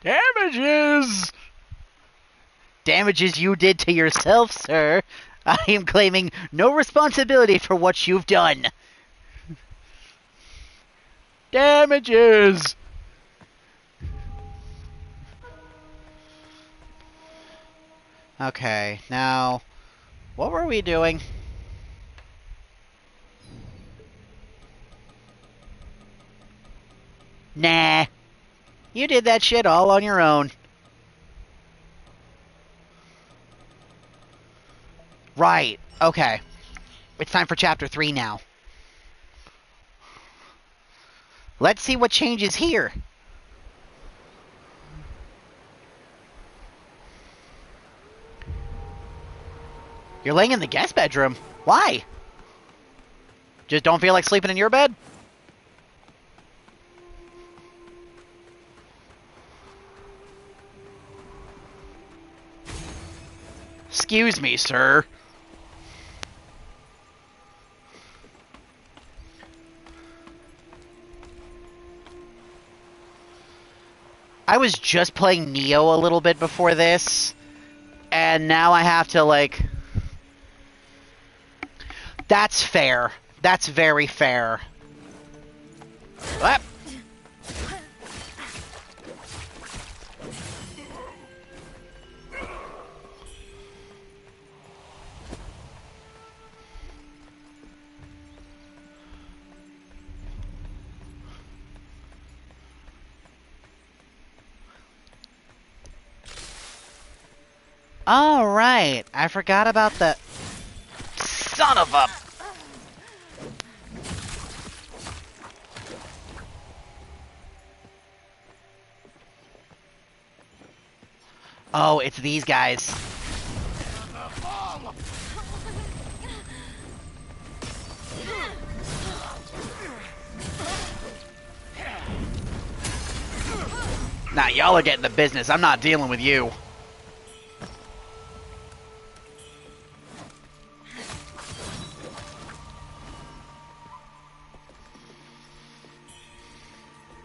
Damages! Damages you did to yourself, sir. I am claiming no responsibility for what you've done. Damages! Okay, now, what were we doing? Nah. You did that shit all on your own. Right, okay. It's time for Chapter 3 now. Let's see what changes here. You're laying in the guest bedroom. Why? Just don't feel like sleeping in your bed? Excuse me, sir. I was just playing Neo a little bit before this, and now I have to, like... That's fair. That's very fair. What? All right, I forgot about the... Son of a... Oh, it's these guys. Nah, y'all are getting the business. I'm not dealing with you.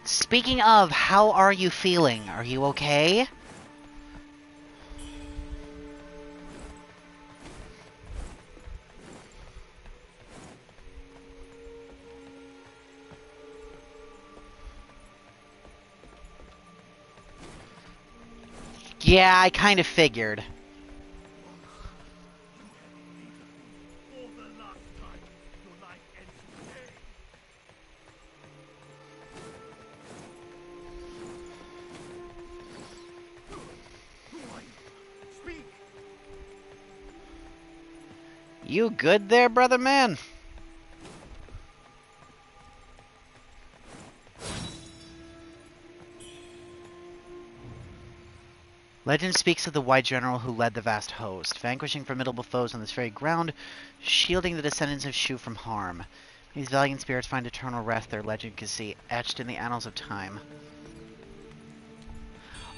Speaking of, how are you feeling? Are you okay? Yeah, I kind of figured. You good there, brother man? Legend speaks of the white general who led the vast host, vanquishing formidable foes on this very ground, shielding the descendants of Shu from harm. These valiant spirits find eternal rest, their legend can see etched in the annals of time.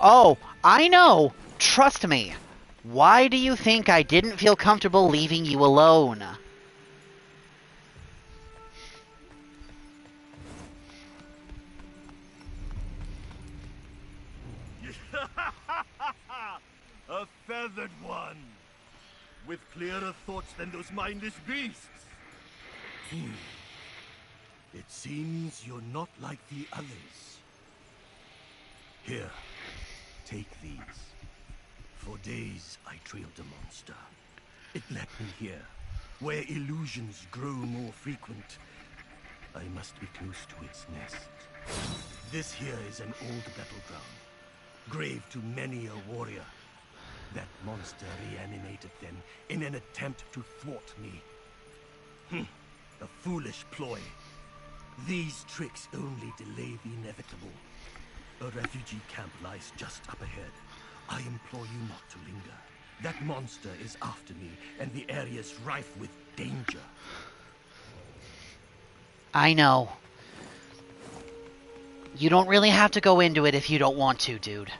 Oh, I know! Trust me! Why do you think I didn't feel comfortable leaving you alone? A feathered one! With clearer thoughts than those mindless beasts! It seems you're not like the others. Here, take these. For days I trailed a monster. It led me here, where illusions grow more frequent. I must be close to its nest. This here is an old battleground, grave to many a warrior. That monster reanimated them in an attempt to thwart me. A foolish ploy. These tricks only delay the inevitable. A refugee camp lies just up ahead. I implore you not to linger. That monster is after me, and the area's rife with danger. I know. You don't really have to go into it if you don't want to, dude.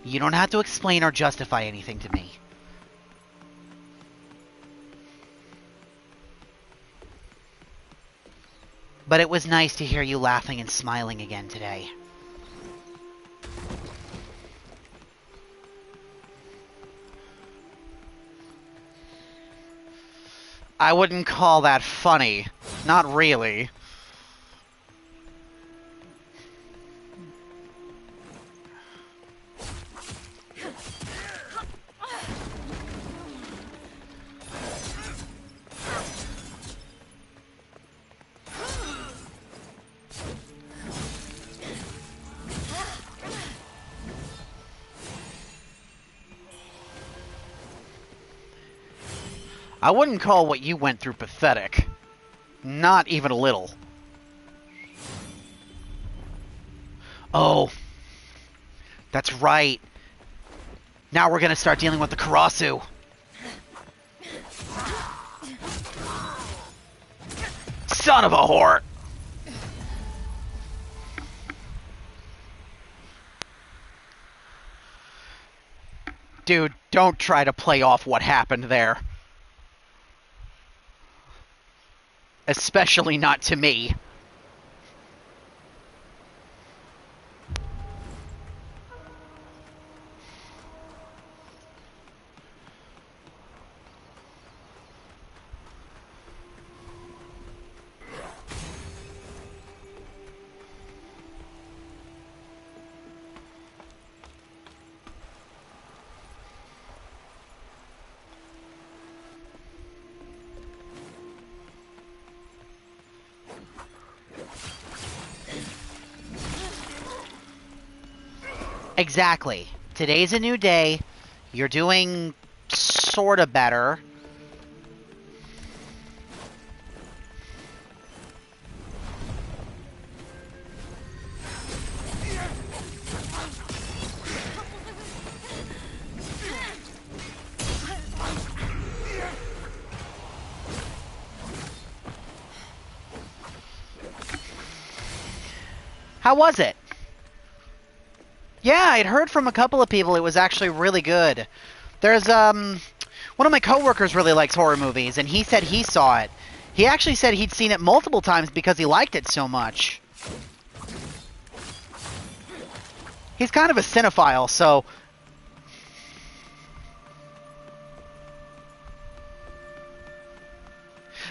You don't have to explain or justify anything to me. But it was nice to hear you laughing and smiling again today. I wouldn't call that funny. Not really. I wouldn't call what you went through pathetic. Not even a little. Oh. That's right. Now we're gonna start dealing with the Karasu. Son of a whore! Dude, don't try to play off what happened there. Especially not to me. Exactly. Today's a new day. You're doing sorta better. How was it? Yeah, I'd heard from a couple of people it was actually really good. There's, one of my coworkers really likes horror movies, and he said he saw it. He actually said he'd seen it multiple times because he liked it so much. He's kind of a cinephile, so...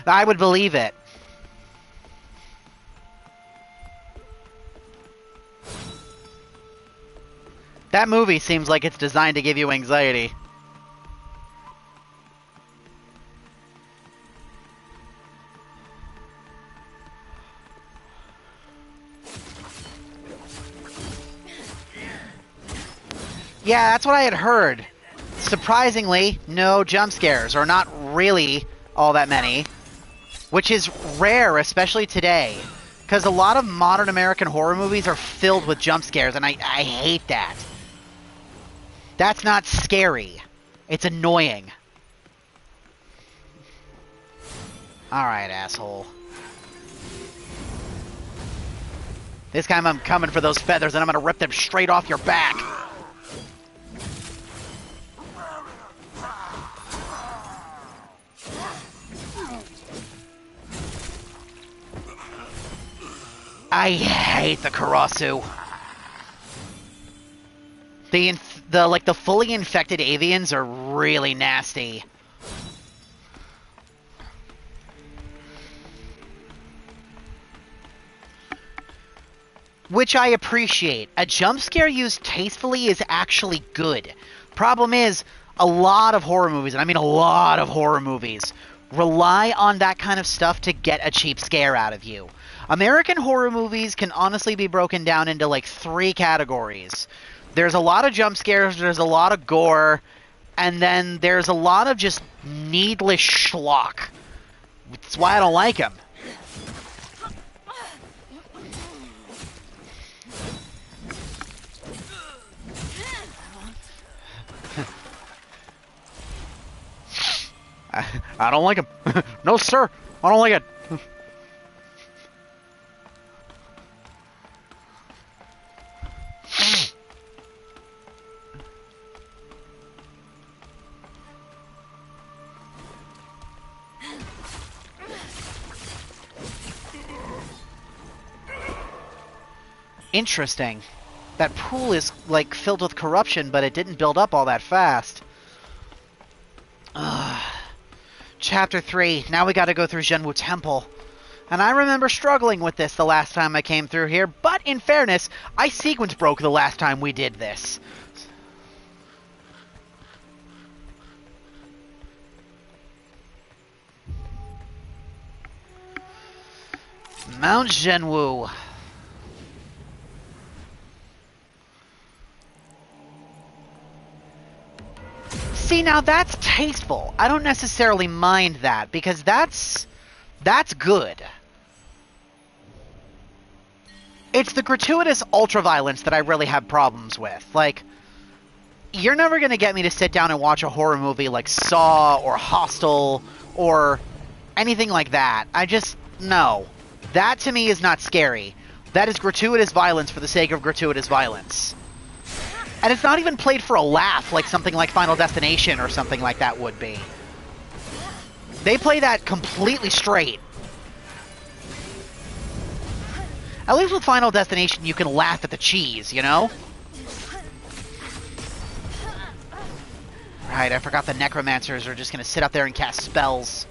I would believe it. That movie seems like it's designed to give you anxiety. Yeah, that's what I had heard. Surprisingly, no jump scares, or not really all that many. Which is rare, especially today. Because a lot of modern American horror movies are filled with jump scares, and I hate that. That's not scary. It's annoying. Alright, asshole. This time I'm coming for those feathers, and I'm gonna rip them straight off your back. I hate the Karasu. The fully infected avians are really nasty. Which I appreciate. A jump scare used tastefully is actually good. Problem is, a lot of horror movies, and I mean a lot of horror movies, rely on that kind of stuff to get a cheap scare out of you. American horror movies can honestly be broken down into like 3 categories. There's a lot of jump scares, there's a lot of gore, and then there's a lot of just needless schlock. That's why I don't like them. I don't like him. No, sir. I don't like it. Interesting. That pool is, like, filled with corruption, but it didn't build up all that fast. Ugh. Chapter 3. Now we gotta go through Zhenwu Temple. And I remember struggling with this the last time I came through here, but in fairness, I sequence broke the last time we did this. Mount Zhenwu. See, now that's tasteful. I don't necessarily mind that, because that's good. It's the gratuitous ultra-violence that I really have problems with. Like, you're never going to get me to sit down and watch a horror movie like Saw or Hostel or anything like that. No. That, to me, is not scary. That is gratuitous violence for the sake of gratuitous violence. And it's not even played for a laugh like something like Final Destination or something like that would be. They play that completely straight. At least with Final Destination, you can laugh at the cheese, you know? Right, I forgot the necromancers are just going to sit up there and cast spells.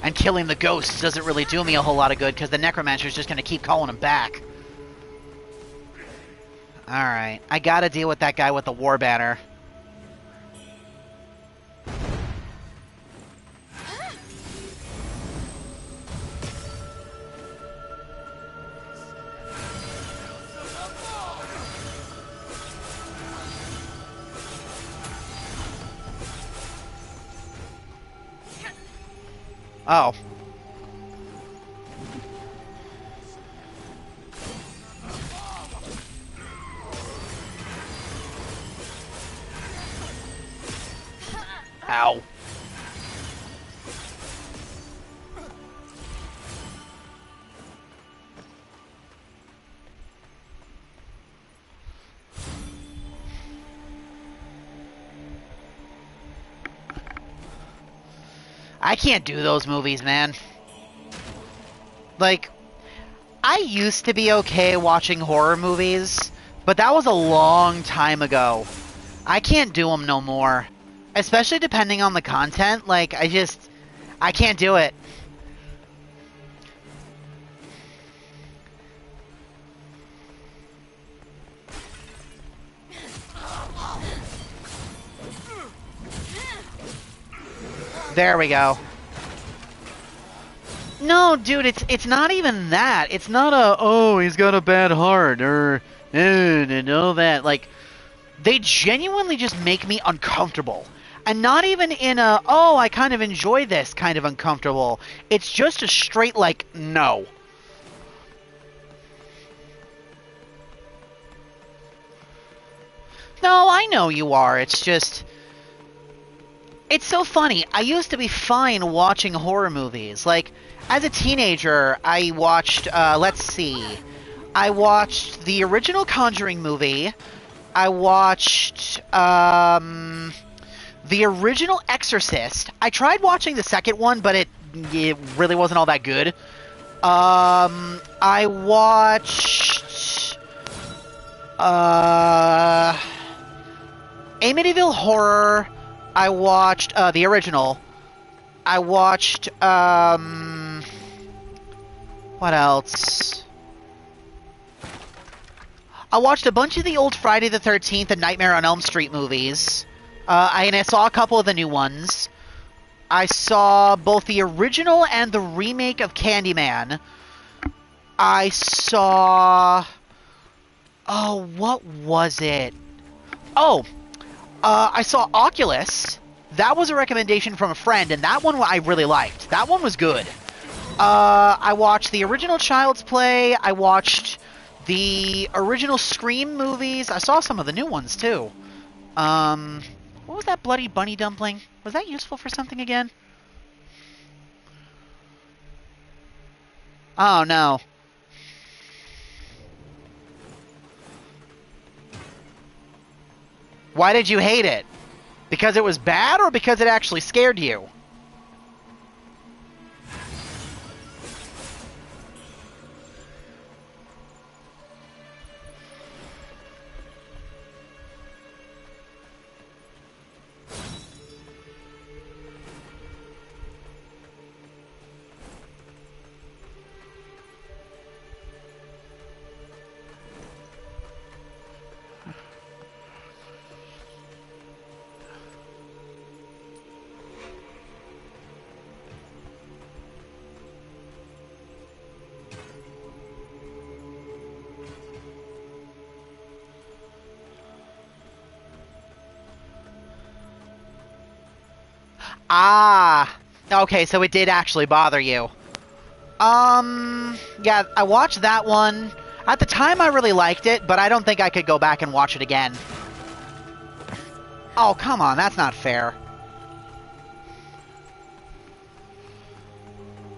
And killing the ghosts doesn't really do me a whole lot of good, because the necromancer's just going to keep calling them back. Alright, I gotta deal with that guy with the war banner. Oh. Ow. I can't do those movies, man. Like, I used to be okay watching horror movies, but that was a long time ago. I can't do them no more. Especially depending on the content, like, I can't do it. There we go. No, dude, it's not even that. It's not a, oh, he's got a bad heart, or, and all that. Like, they genuinely just make me uncomfortable. And not even in a, oh, I kind of enjoy this kind of uncomfortable. It's just a straight, like, no. No, I know you are. It's just... It's so funny. I used to be fine watching horror movies. Like, as a teenager, I watched, let's see. I watched the original Conjuring movie. I watched, the original Exorcist. I tried watching the second one, but it really wasn't all that good. I watched, Amityville Horror. I watched, the original. I watched, what else? I watched a bunch of the old Friday the 13th and Nightmare on Elm Street movies. And I saw a couple of the new ones. I saw both the original and the remake of Candyman. I saw... Oh, what was it? Oh, I saw Oculus. That was a recommendation from a friend, and that one I really liked. That one was good. I watched the original Child's Play. I watched the original Scream movies. I saw some of the new ones, too. What was that bloody bunny dumpling? Was that useful for something again? Oh, no. Why did you hate it? Because it was bad or because it actually scared you? Ah, okay, so it did actually bother you. Yeah, I watched that one. At the time, I really liked it, but I don't think I could go back and watch it again. Oh, come on, that's not fair.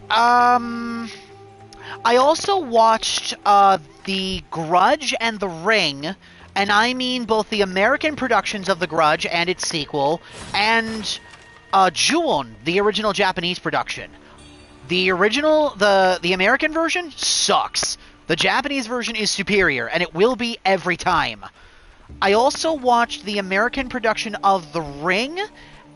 I also watched, The Grudge and The Ring, and I mean both the American productions of The Grudge and its sequel, and, Ju-on, the original Japanese production. The American version sucks. The Japanese version is superior, and it will be every time. I also watched the American production of The Ring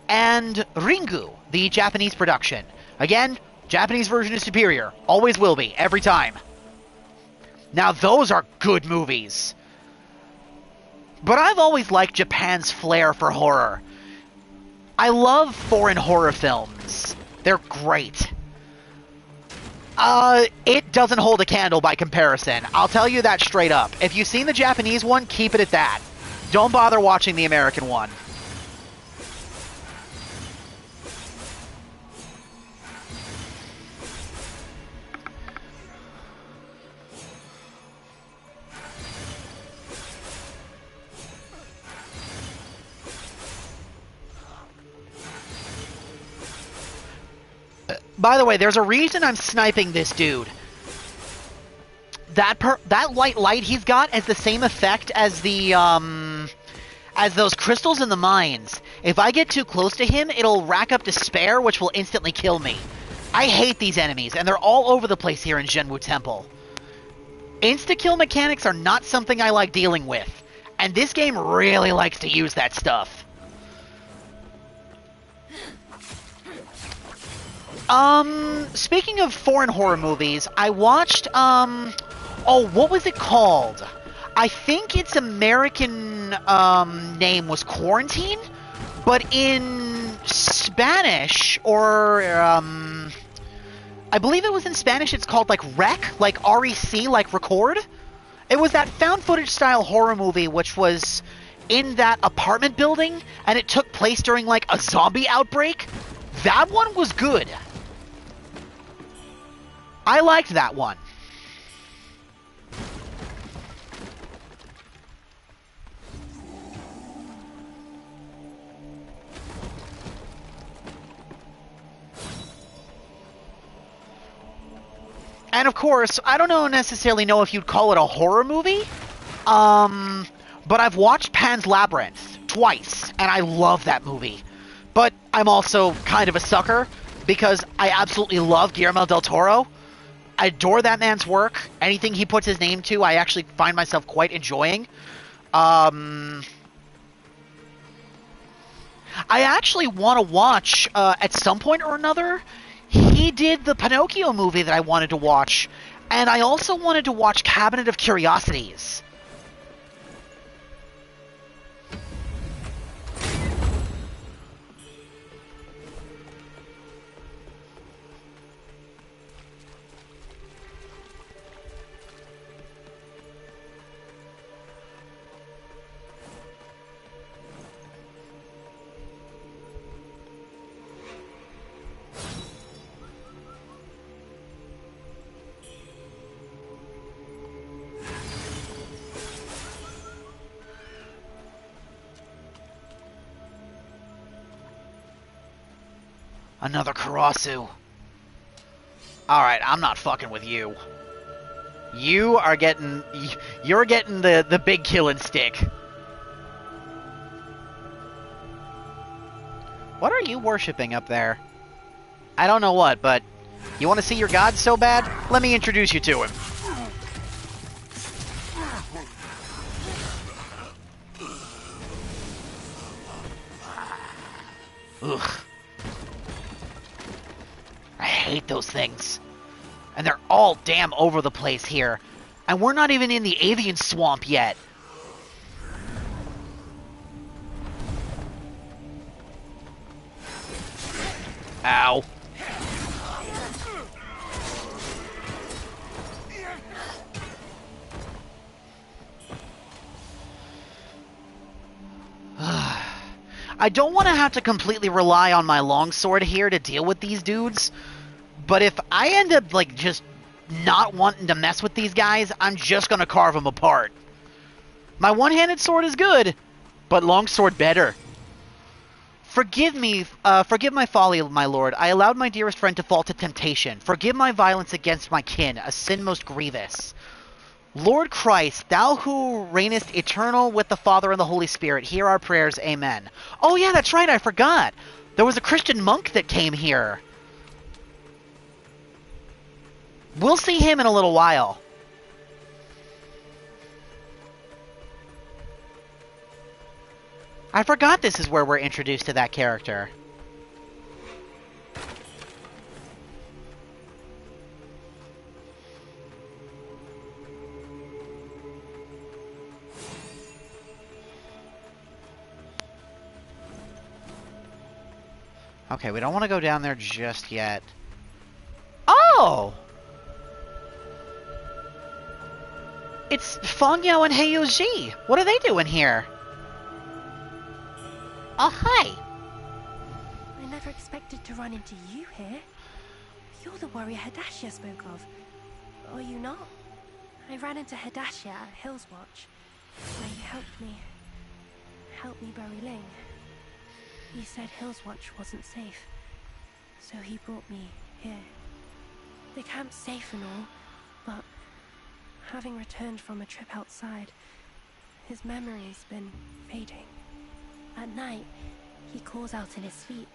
and Ringu, the Japanese production. Again, Japanese version is superior. Always will be, every time. Now those are good movies. But I've always liked Japan's flair for horror. I love foreign horror films. They're great. It doesn't hold a candle by comparison. I'll tell you that straight up. If you've seen the Japanese one, keep it at that. Don't bother watching the American one. By the way, there's a reason I'm sniping this dude. That white light he's got has the same effect as the, as those crystals in the mines. If I get too close to him, it'll rack up despair, which will instantly kill me. I hate these enemies, and they're all over the place here in Zhenwu Temple. Insta-kill mechanics are not something I like dealing with, and this game really likes to use that stuff. Speaking of foreign horror movies, I watched, oh, what was it called? I think its American, name was Quarantine, but in Spanish, or, I believe it was in Spanish, it's called, like, Rec, like R-E-C, like record. It was that found footage style horror movie which was in that apartment building, and it took place during, like, a zombie outbreak. That one was good. I liked that one. And of course, I don't necessarily know if you'd call it a horror movie, but I've watched Pan's Labyrinth twice, and I love that movie. But I'm also kind of a sucker, because I absolutely love Guillermo del Toro. I adore that man's work. Anything he puts his name to, I actually find myself quite enjoying. I actually want to watch, at some point or another, he did the Pinocchio movie that I wanted to watch, and I also wanted to watch Cabinet of Curiosities. Another Karasu. Alright, I'm not fucking with you. You're getting the big killing stick. What are you worshipping up there? I don't know what, but you want to see your god so bad? Let me introduce you to him. Ugh. I hate those things. And they're all damn over the place here. And we're not even in the avian swamp yet. Ow. I don't want to have to completely rely on my longsword here to deal with these dudes, but if I end up, like, just not wanting to mess with these guys, I'm just gonna carve them apart. My one-handed sword is good, but longsword better. Forgive me, forgive my folly, my lord. I allowed my dearest friend to fall to temptation. Forgive my violence against my kin, a sin most grievous. Lord Christ, thou who reignest eternal with the Father and the Holy Spirit, hear our prayers, amen. Oh yeah, that's right, I forgot. There was a Christian monk that came here. We'll see him in a little while. I forgot this is where we're introduced to that character. Okay, we don't want to go down there just yet. Oh! It's Feng Yao and Heyo Ji. What are they doing here? Oh, hi. I never expected to run into you here. You're the warrior Hadashia spoke of. Are you not? I ran into Hadashia at Hill's Watch. He helped me bury Ling. He said Hill's Watch wasn't safe, so he brought me here. The camp's safe and all, but having returned from a trip outside, his memory's been fading. At night, he calls out in his sleep,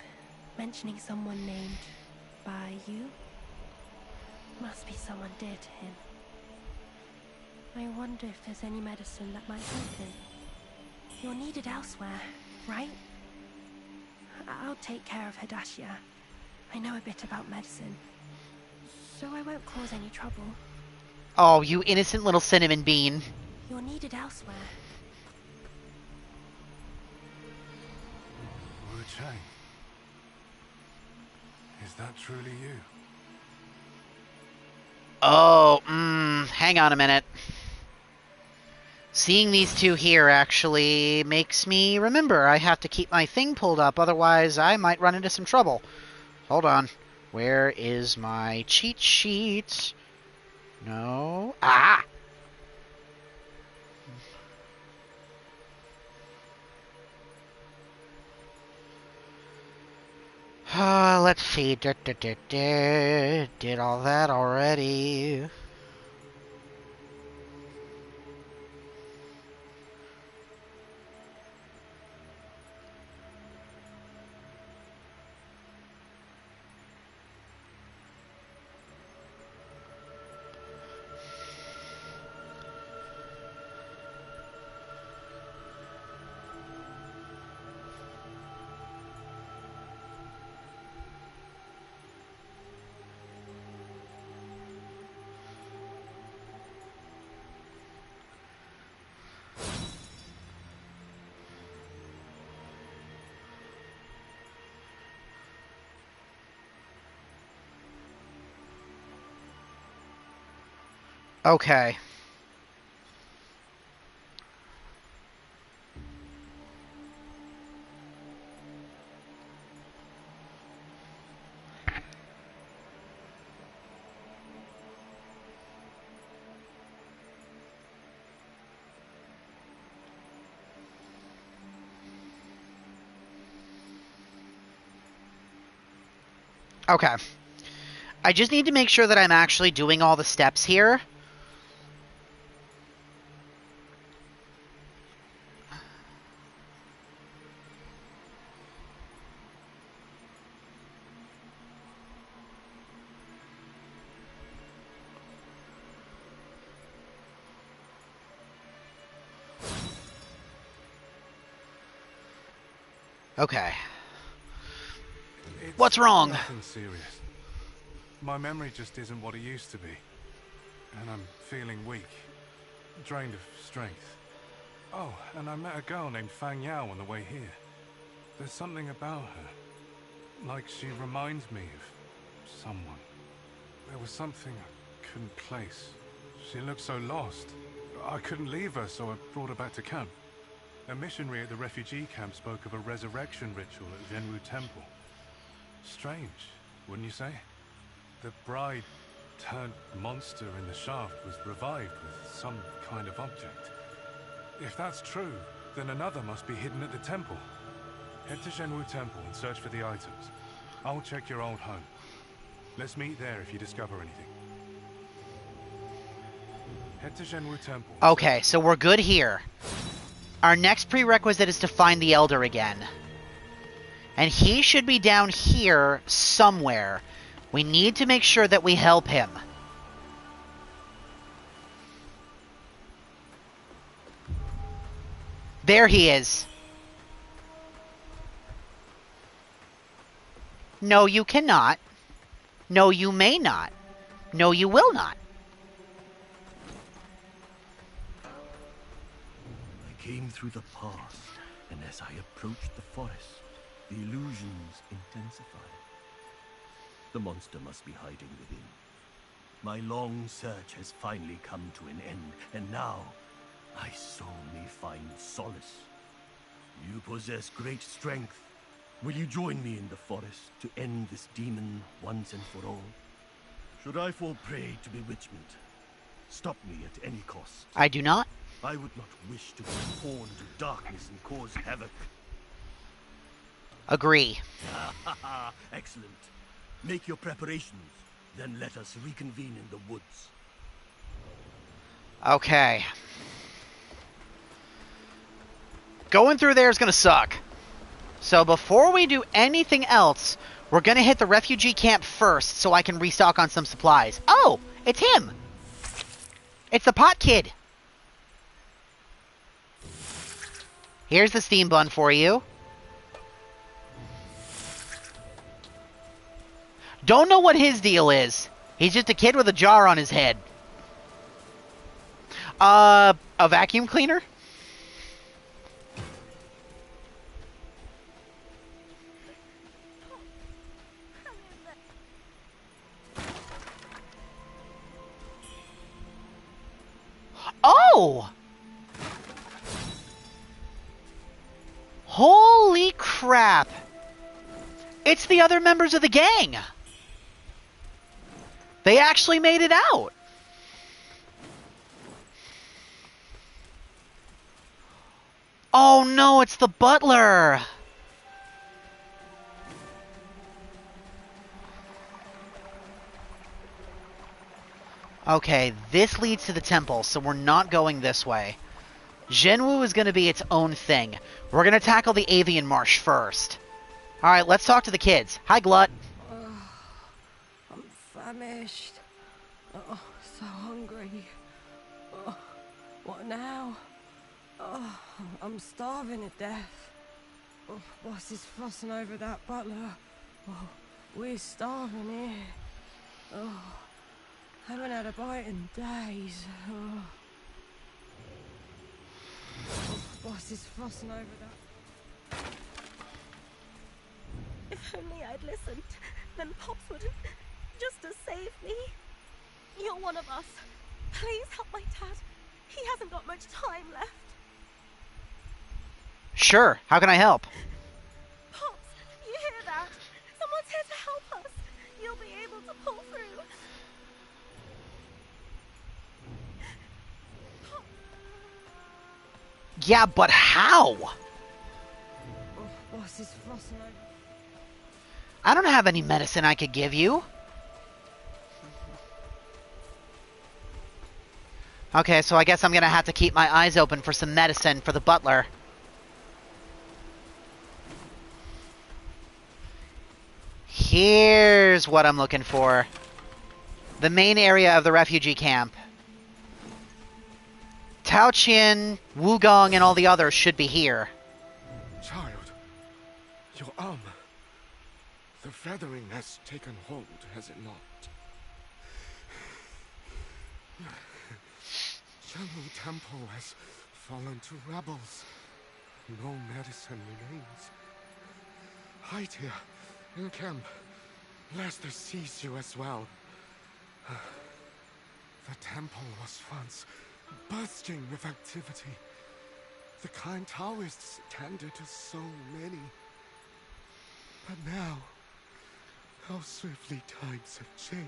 mentioning someone named by you. Must be someone dear to him. I wonder if there's any medicine that might help him. You're needed elsewhere, right? I'll take care of Hadashia. I know a bit about medicine, so I won't cause any trouble. Oh, you innocent little cinnamon bean. You're needed elsewhere. WUCHANG. Is that truly you? Oh, hang on a minute. Seeing these two here actually makes me remember I have to keep my thing pulled up, otherwise I might run into some trouble. Hold on. Where is my cheat sheet? No. Ah! Let's see. Did all that already. Okay. Okay. I just need to make sure that I'm actually doing all the steps here. Okay. It's What's wrong? Nothing serious. My memory just isn't what it used to be. And I'm feeling weak. Drained of strength. Oh, and I met a girl named Fang Yao on the way here. There's something about her. Like she reminds me of someone. There was something I couldn't place. She looked so lost. I couldn't leave her, so I brought her back to camp. A missionary at the refugee camp spoke of a resurrection ritual at Zhenwu Temple. Strange, wouldn't you say? The bride turned monster in the shaft was revived with some kind of object. If that's true, then another must be hidden at the temple. Head to Zhenwu Temple and search for the items. I'll check your old home. Let's meet there if you discover anything. Head to Zhenwu Temple. Okay, so we're good here. Our next prerequisite is to find the Elder again. And he should be down here somewhere. We need to make sure that we help him. There he is. No, you cannot. No, you may not. No, you will not. I came through the path, and as I approached the forest, the illusions intensified. The monster must be hiding within. My long search has finally come to an end, and now my soul may find solace. You possess great strength. Will you join me in the forest to end this demon once and for all? Should I fall prey to bewitchment, stop me at any cost. I do not. I would not wish to be torn to darkness and cause havoc. Agree. Excellent. Make your preparations, then let us reconvene in the woods. Okay. Going through there is going to suck. So before we do anything else, we're going to hit the refugee camp first so I can restock on some supplies. Oh, it's him. It's the pot kid. Here's the steam bun for you. Don't know what his deal is. He's just a kid with a jar on his head. A vacuum cleaner? Oh! Holy crap! It's the other members of the gang! They actually made it out! Oh no, it's the butler! Okay, this leads to the temple, so we're not going this way. Zhenwu is going to be its own thing. We're going to tackle the Avian Marsh first. Alright, let's talk to the kids. Hi, Glut. I'm famished. Oh, so hungry. Oh, what now? Oh, I'm starving to death. Oh, boss is fussing over that butler. Oh, we're starving here. Oh, haven't had a bite in days. Oh. Boss is fussing over that. If only I'd listened, then Pops would just to save me. You're one of us. Please help my dad. He hasn't got much time left. Sure, how can I help? Pops, you hear that? Someone's here to help us. You'll be able to pull through. Pops. Yeah, but how? Oh, boss is fussing over. I don't have any medicine I could give you. Okay, so I guess I'm gonna have to keep my eyes open for some medicine for the butler. Here's what I'm looking for. The main area of the refugee camp. Tao Qian, Wugong, and all the others should be here. Child, your arm. The feathering has taken hold, has it not? Yellow Temple has fallen to rebels. No medicine remains. Hide here, in camp, lest they seize you as well. The temple was once bursting with activity. The kind Taoists tended to so many. But now, how swiftly times have changed.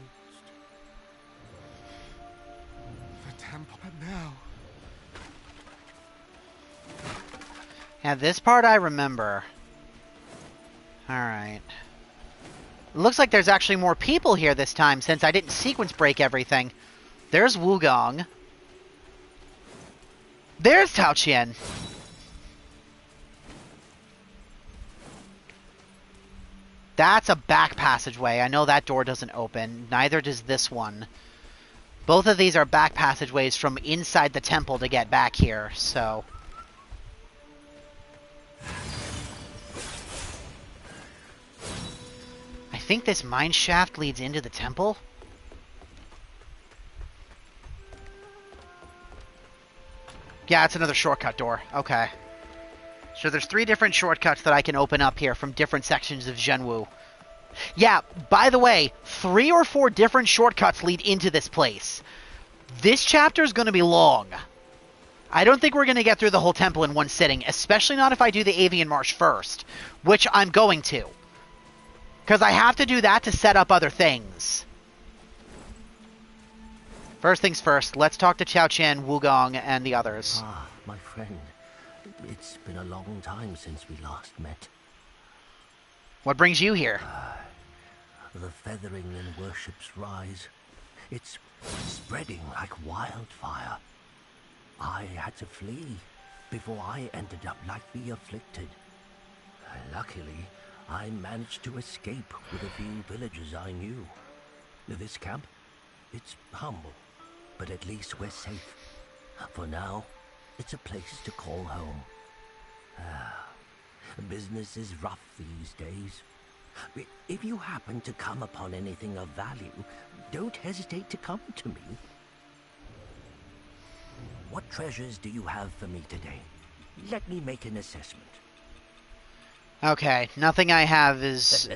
The temple, but now... Yeah, this part I remember. Alright. It looks like there's actually more people here this time, since I didn't sequence break everything. There's Wugong. There's Tao Qian. That's a back passageway. I know that door doesn't open. Neither does this one. Both of these are back passageways from inside the temple to get back here, so... I think this mine shaft leads into the temple? Yeah, it's another shortcut door. Okay. So there's 3 different shortcuts that I can open up here from different sections of Zhenwu. Yeah, by the way, 3 or 4 different shortcuts lead into this place. This chapter is going to be long. I don't think we're going to get through the whole temple in one sitting, especially not if I do the Avian Marsh first, which I'm going to. Because I have to do that to set up other things. First things first, let's talk to Chao Qian, Wugong, and the others. Ah, my friend. It's been a long time since we last met. What brings you here? The feathering in worship's rise. It's spreading like wildfire. I had to flee before I ended up like the afflicted. Luckily, I managed to escape with a few villagers I knew. This camp, it's humble, but at least we're safe. For now, it's a place to call home. Business is rough these days. If you happen to come upon anything of value, don't hesitate to come to me. What treasures do you have for me today? Let me make an assessment. Okay, nothing I have is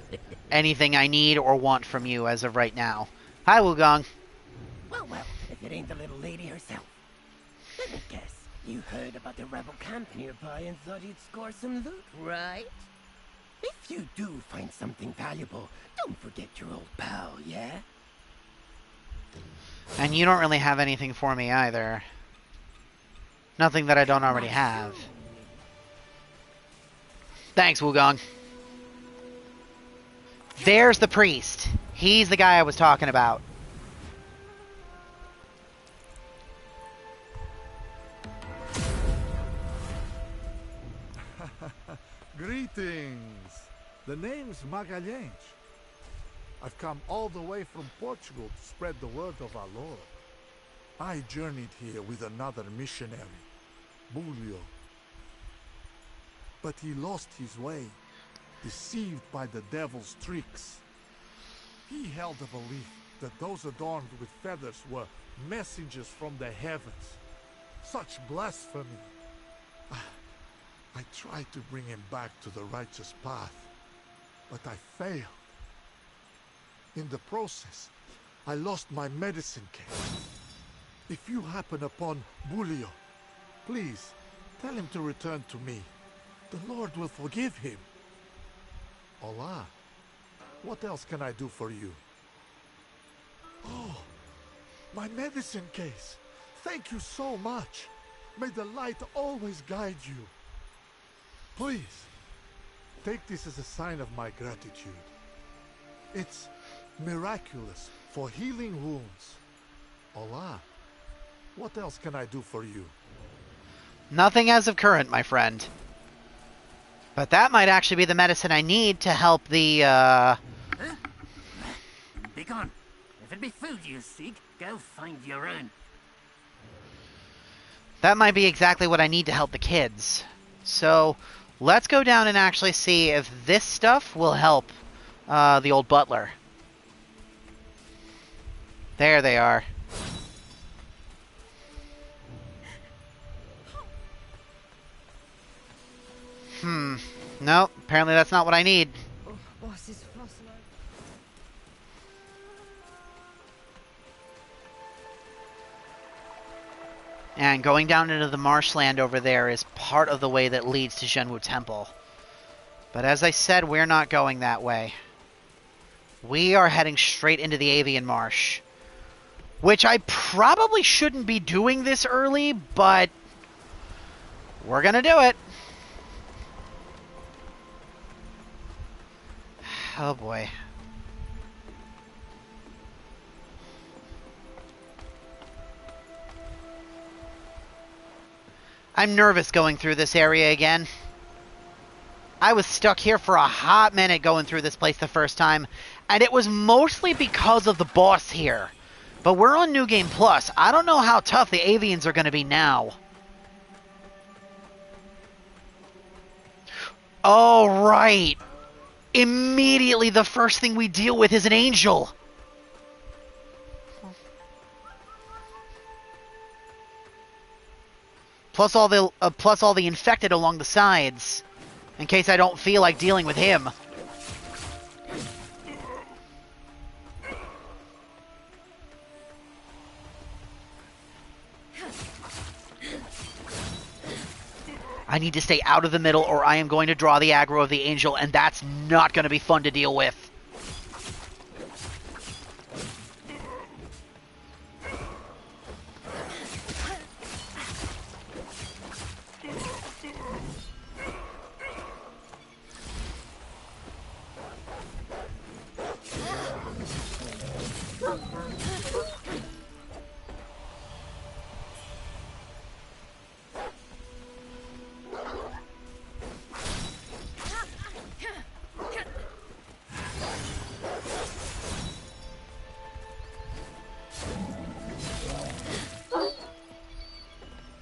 anything I need or want from you as of right now. Hi, Wugong. Well, if it ain't the little lady herself. Let me guess. You heard about the rebel camp nearby and thought you'd score some loot, right? If you do find something valuable, don't forget your old pal, yeah? And you don't really have anything for me either. Nothing that I don't already have. Thanks, Wugong. There's the priest. He's the guy I was talking about. Greetings. The name's Magalhães. I've come all the way from Portugal to spread the word of our Lord. I journeyed here with another missionary, Bulio. But he lost his way, deceived by the devil's tricks. He held the belief that those adorned with feathers were messengers from the heavens. Such blasphemy! I tried to bring him back to the righteous path, but I failed. In the process, I lost my medicine case. If you happen upon Bulio, please tell him to return to me. The Lord will forgive him. Allah, what else can I do for you? Oh, my medicine case. Thank you so much. May the light always guide you. Please, take this as a sign of my gratitude. It's miraculous for healing wounds. Allah, what else can I do for you? Nothing as of current, my friend. But that might actually be the medicine I need to help the, Huh? Be gone. If it be food you seek, go find your own. That might be exactly what I need to help the kids. So, Let's go down and actually see if this stuff will help the old butler. There they are. No, apparently that's not what I need. And going down into the marshland over there is part of the way that leads to Zhenwu Temple. But as I said, we're not going that way. We are heading straight into the Avian Marsh. Which I probably shouldn't be doing this early, but we're gonna do it. Oh boy. I'm nervous going through this area again. I was stuck here for a hot minute going through this place the first time, and it was mostly because of the boss here. But we're on New Game Plus. I don't know how tough the avians are going to be now. Oh, right. Immediately the first thing we deal with is an angel. Plus all the infected along the sides, in case I don't feel like dealing with him. I need to stay out of the middle or I am going to draw the aggro of the angel, and that's not going to be fun to deal with.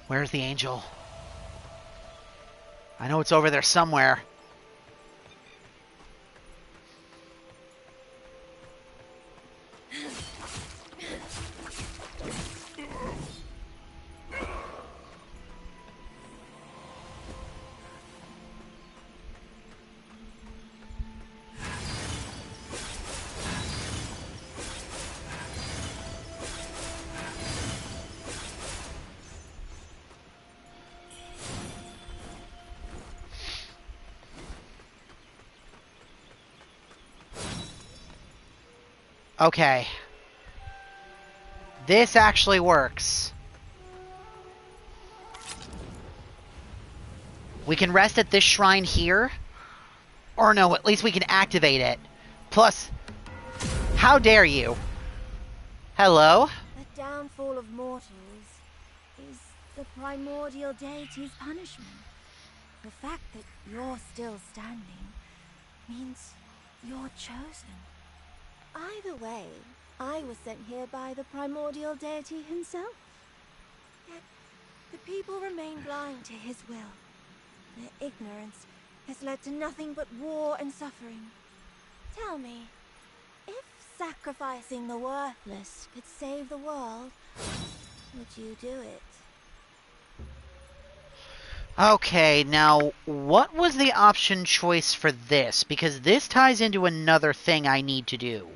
Where's the angel? I know it's over there somewhere. Okay. This actually works. We can rest at this shrine here. Or no, at least we can activate it. Plus, how dare you? Hello? The downfall of mortals is the primordial deity's punishment. The fact that you're still standing means you're chosen. Either way, I was sent here by the primordial deity himself. Yet, the people remain blind to his will. Their ignorance has led to nothing but war and suffering. Tell me, if sacrificing the worthless could save the world, would you do it? Okay, now, what was the option choice for this? Because this ties into another thing I need to do.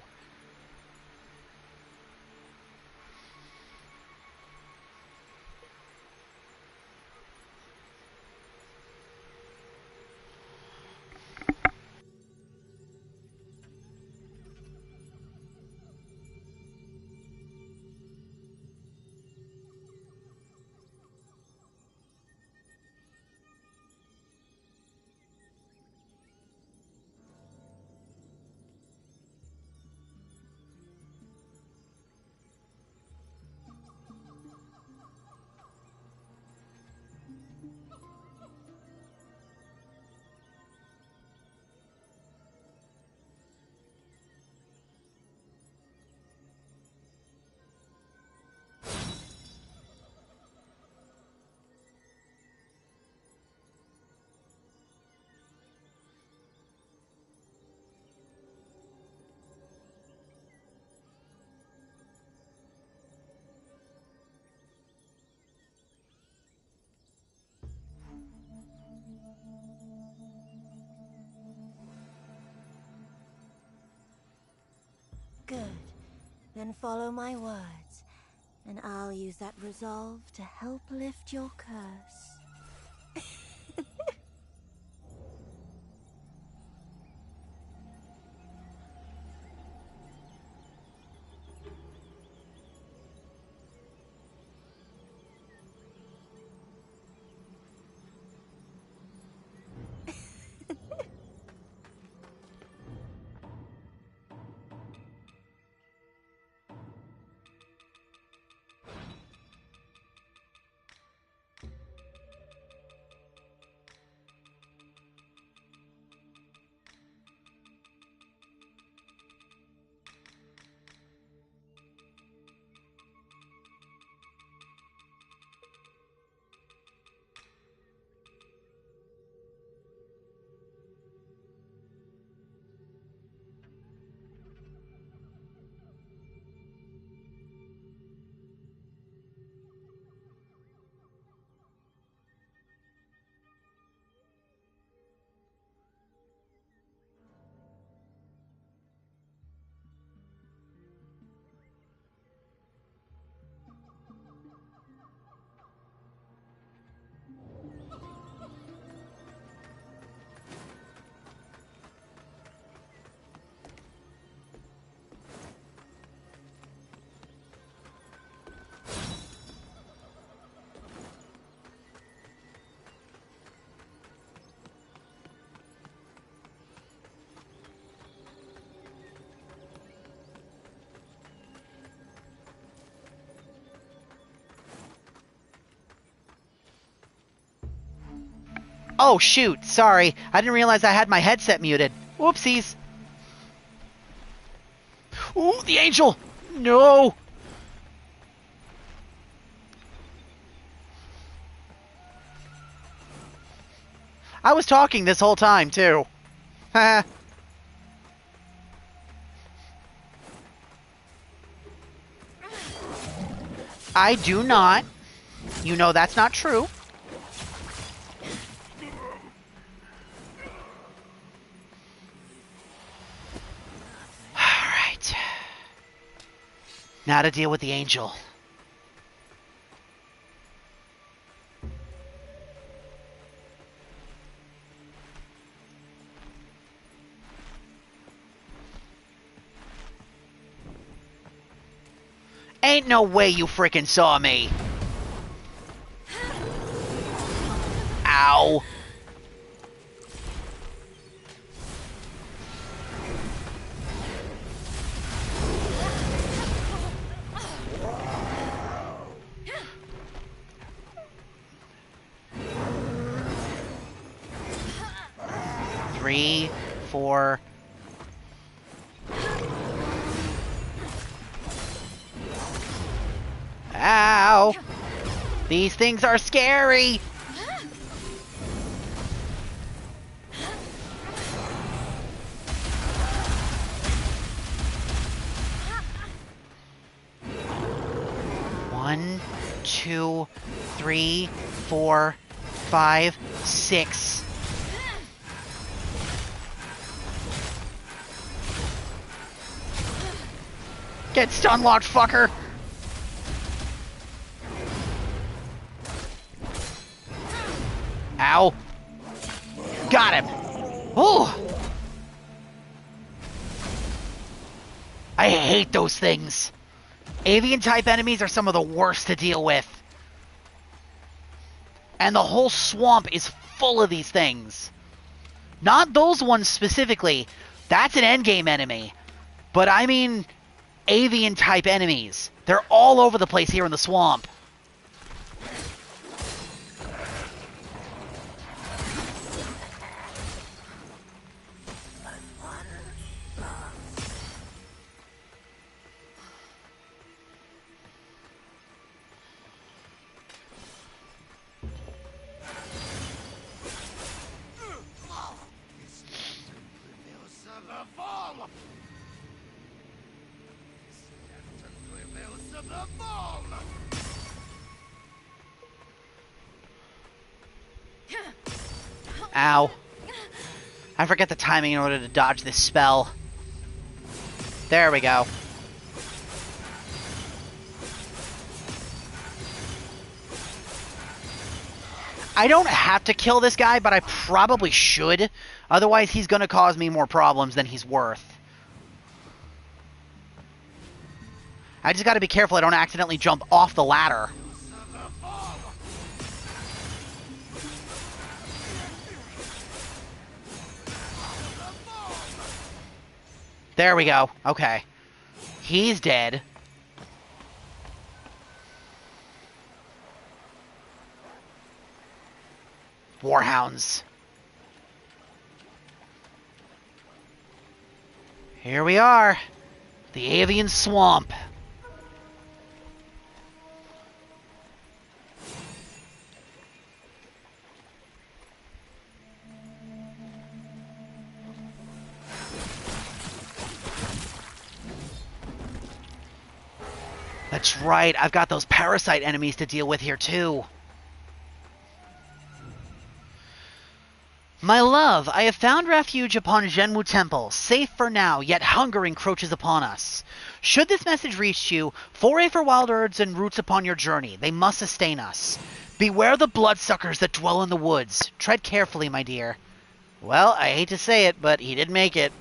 Good. Then follow my words, and I'll use that resolve to help lift your curse. Oh, shoot. Sorry. I didn't realize I had my headset muted. Whoopsies. Ooh, the angel! No! I was talking this whole time, too. Ha. I do not. You know that's not true. Alright. Now to deal with the angel. Ain't no way you frickin' saw me. Ow. Three, four. Ow! These things are scary! One, two, three, four, 5, 6. Get stun locked, fucker! Ow. Got him. Ooh. I hate those things. Avian-type enemies are some of the worst to deal with. And the whole swamp is full of these things. Not those ones specifically. That's an endgame enemy. But I mean avian-type enemies. They're all over the place here in the swamp. Ow. I forget the timing in order to dodge this spell. There we go. I don't have to kill this guy, but I probably should. Otherwise, he's going to cause me more problems than he's worth. I just got to be careful I don't accidentally jump off the ladder. There we go. Okay. He's dead. Warhounds. Here we are. The Avian Swamp. That's right, I've got those parasite enemies to deal with here too. My love, I have found refuge upon Zhenwu Temple, safe for now, yet hunger encroaches upon us. Should this message reach you, foray for wild herbs and roots upon your journey. They must sustain us. Beware the bloodsuckers that dwell in the woods. Tread carefully, my dear. Well, I hate to say it, but he did make it.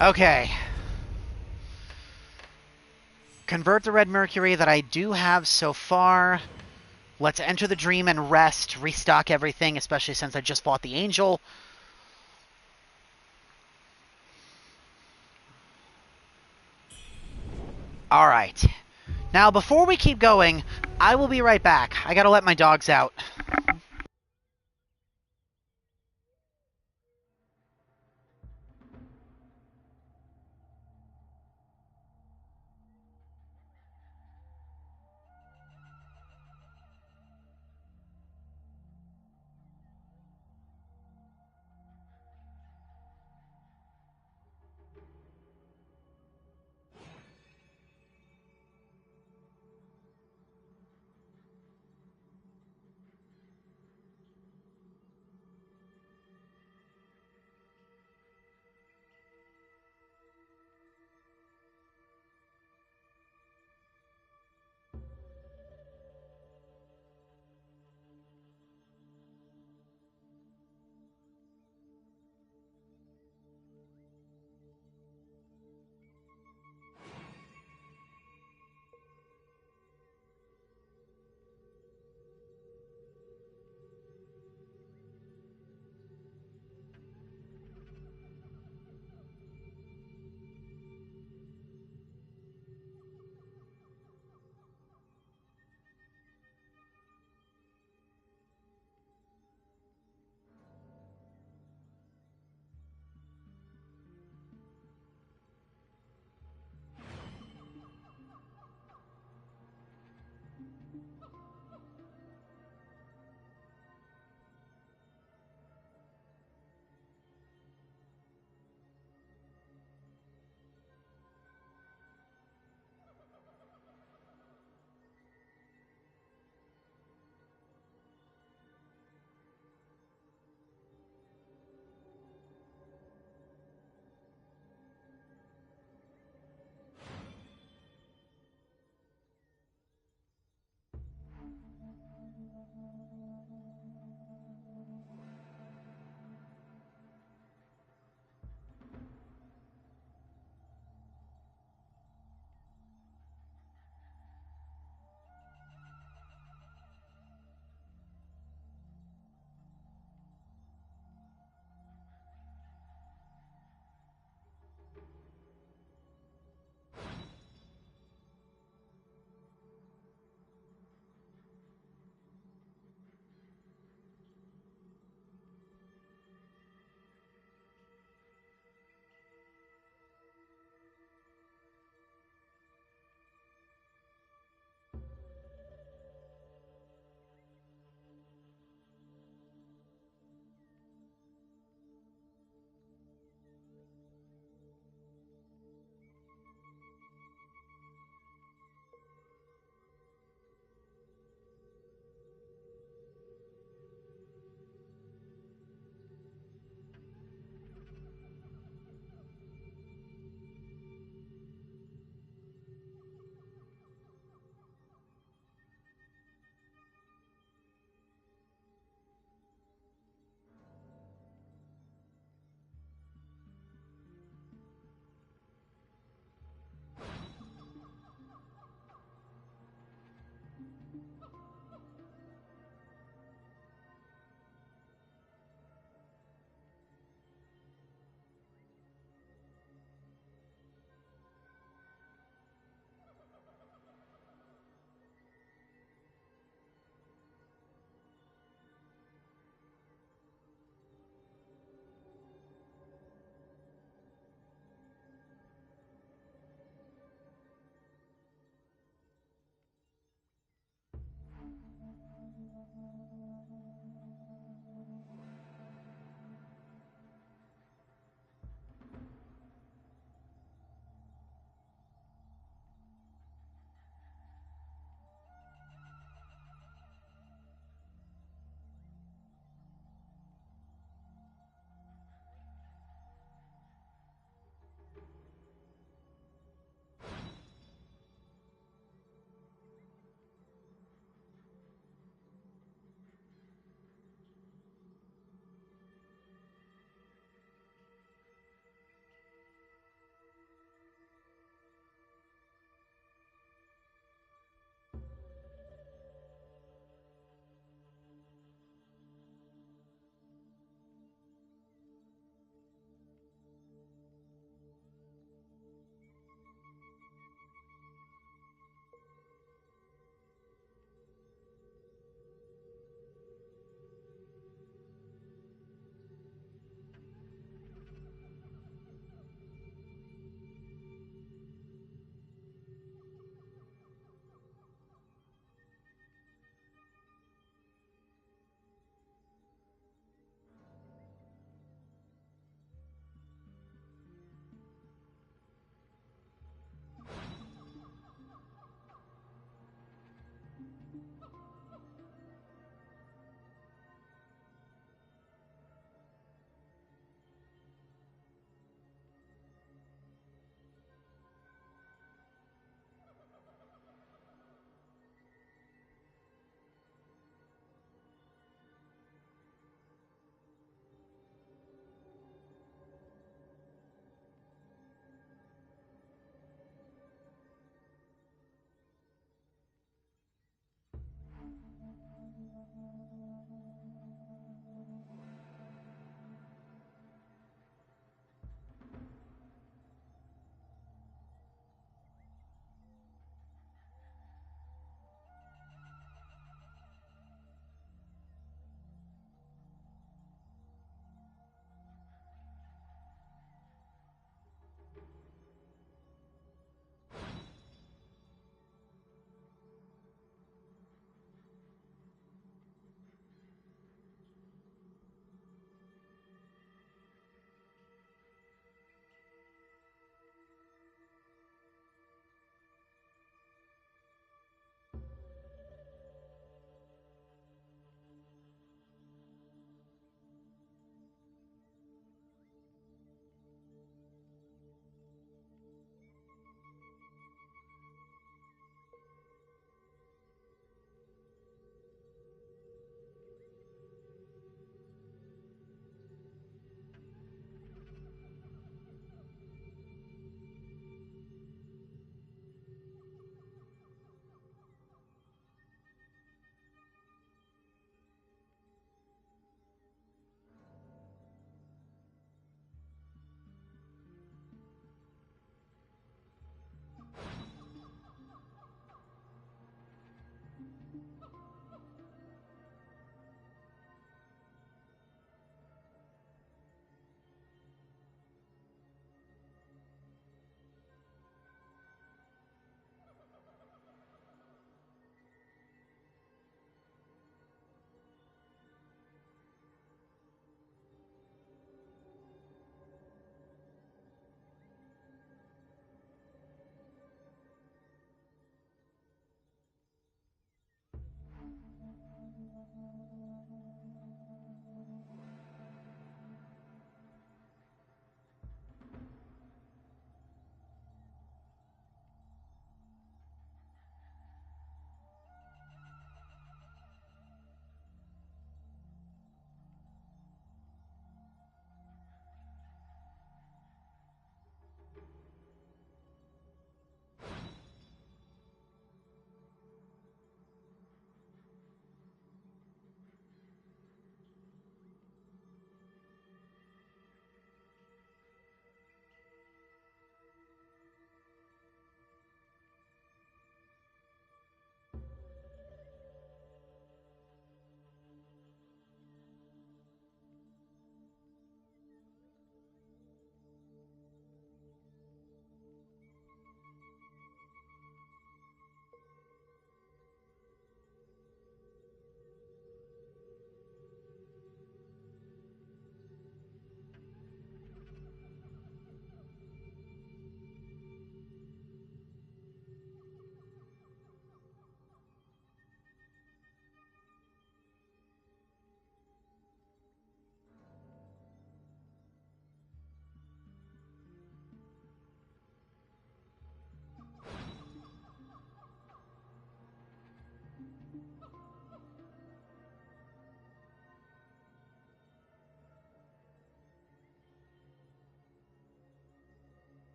Okay. Convert the red mercury that I do have so far. Let's enter the dream and rest, restock everything, especially since I just fought the angel. Alright. Now, before we keep going, I will be right back. I gotta let my dogs out.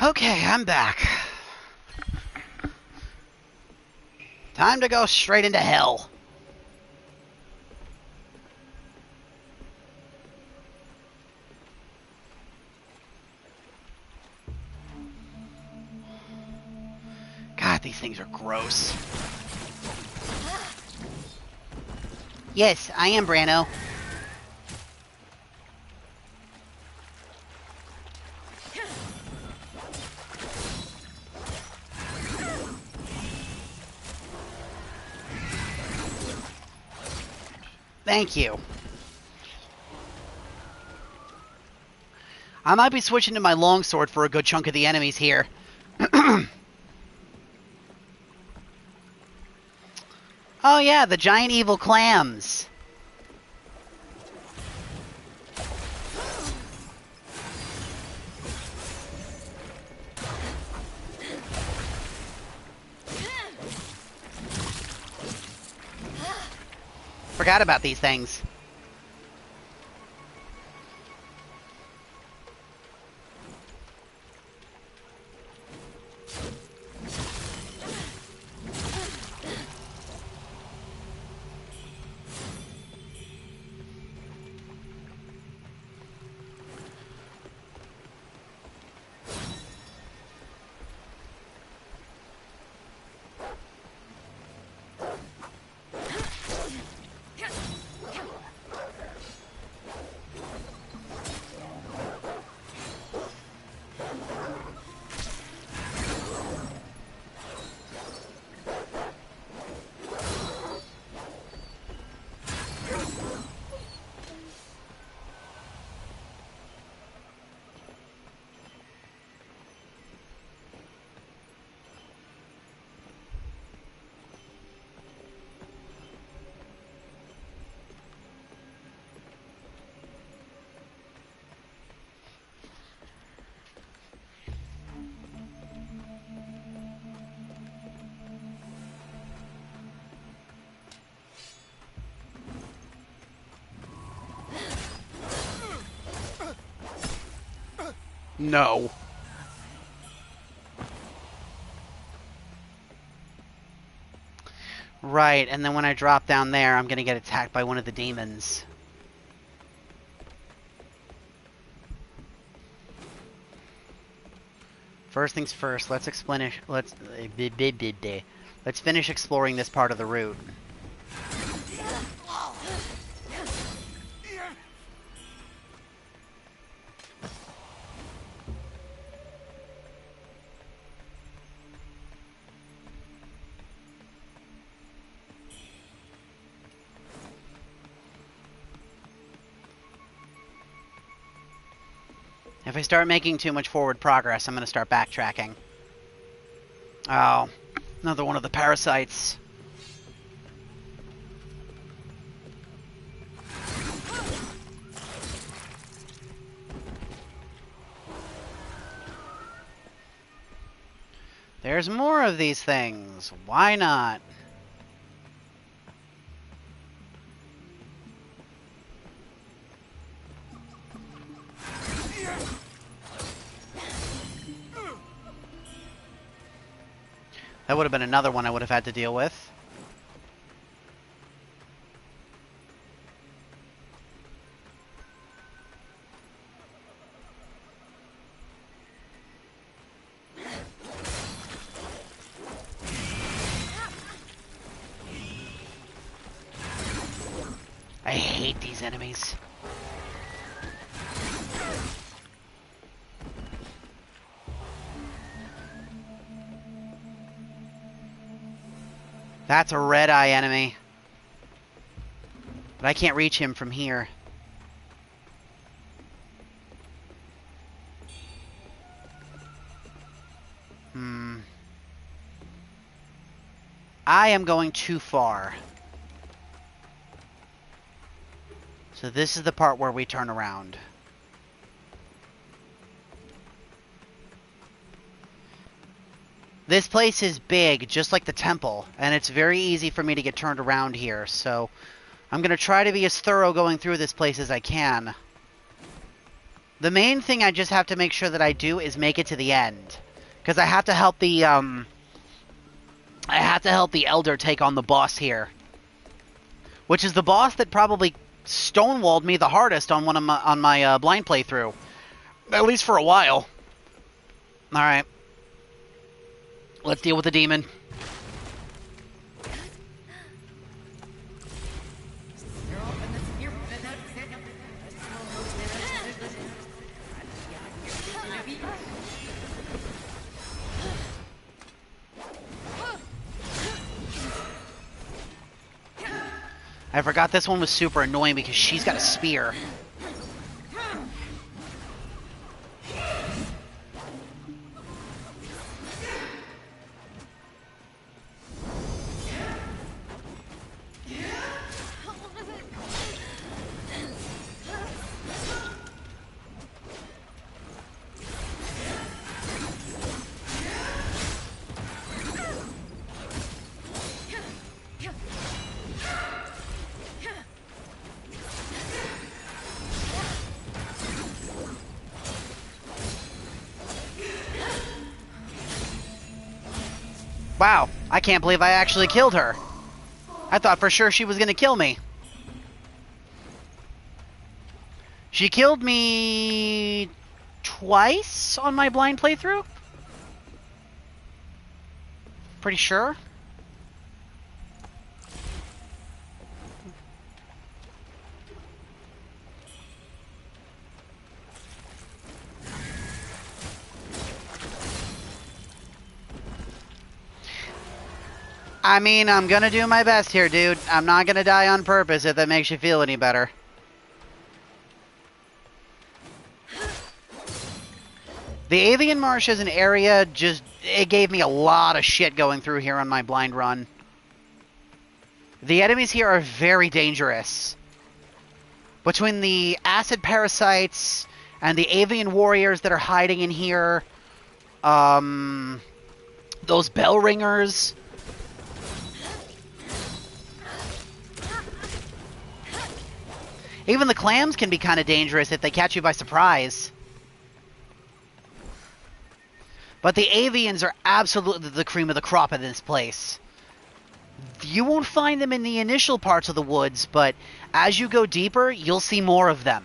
Okay, I'm back. Time to go straight into hell. God, these things are gross. Yes, I am Brano. Thank you. I might be switching to my longsword for a good chunk of the enemies here. Oh yeah, the giant evil clams. Forgot about these things. No. Right, and then when I drop down there, I'm gonna get attacked by one of the demons. First things first, let's finish exploring this part of the route. If I start making too much forward progress, I'm going to start backtracking. Oh, another one of the parasites. There's more of these things. Why not? That would have been another one I would have had to deal with. I hate these enemies. That's a red-eye enemy. But I can't reach him from here. I am going too far. So this is the part where we turn around. This place is big, just like the temple, and it's very easy for me to get turned around here, so I'm going to try to be as thorough going through this place as I can. The main thing I just have to make sure that I do is make it to the end. Because I have to help the, Elder take on the boss here. Which is the boss that probably stonewalled me the hardest on my blind playthrough. At least for a while. Alright. Let's deal with the demon. I forgot this one was super annoying because she's got a spear. Wow, I can't believe I actually killed her. I thought for sure she was going to kill me. She killed me twice on my blind playthrough? Pretty sure. I mean, I'm gonna do my best here, dude. I'm not gonna die on purpose if that makes you feel any better. The Avian Marsh as an area it gave me a lot of shit going through here on my blind run. The enemies here are very dangerous. Between the acid parasites and the avian warriors that are hiding in here, those bell ringers. Even the clams can be kind of dangerous if they catch you by surprise. But the avians are absolutely the cream of the crop in this place. You won't find them in the initial parts of the woods, but as you go deeper, you'll see more of them.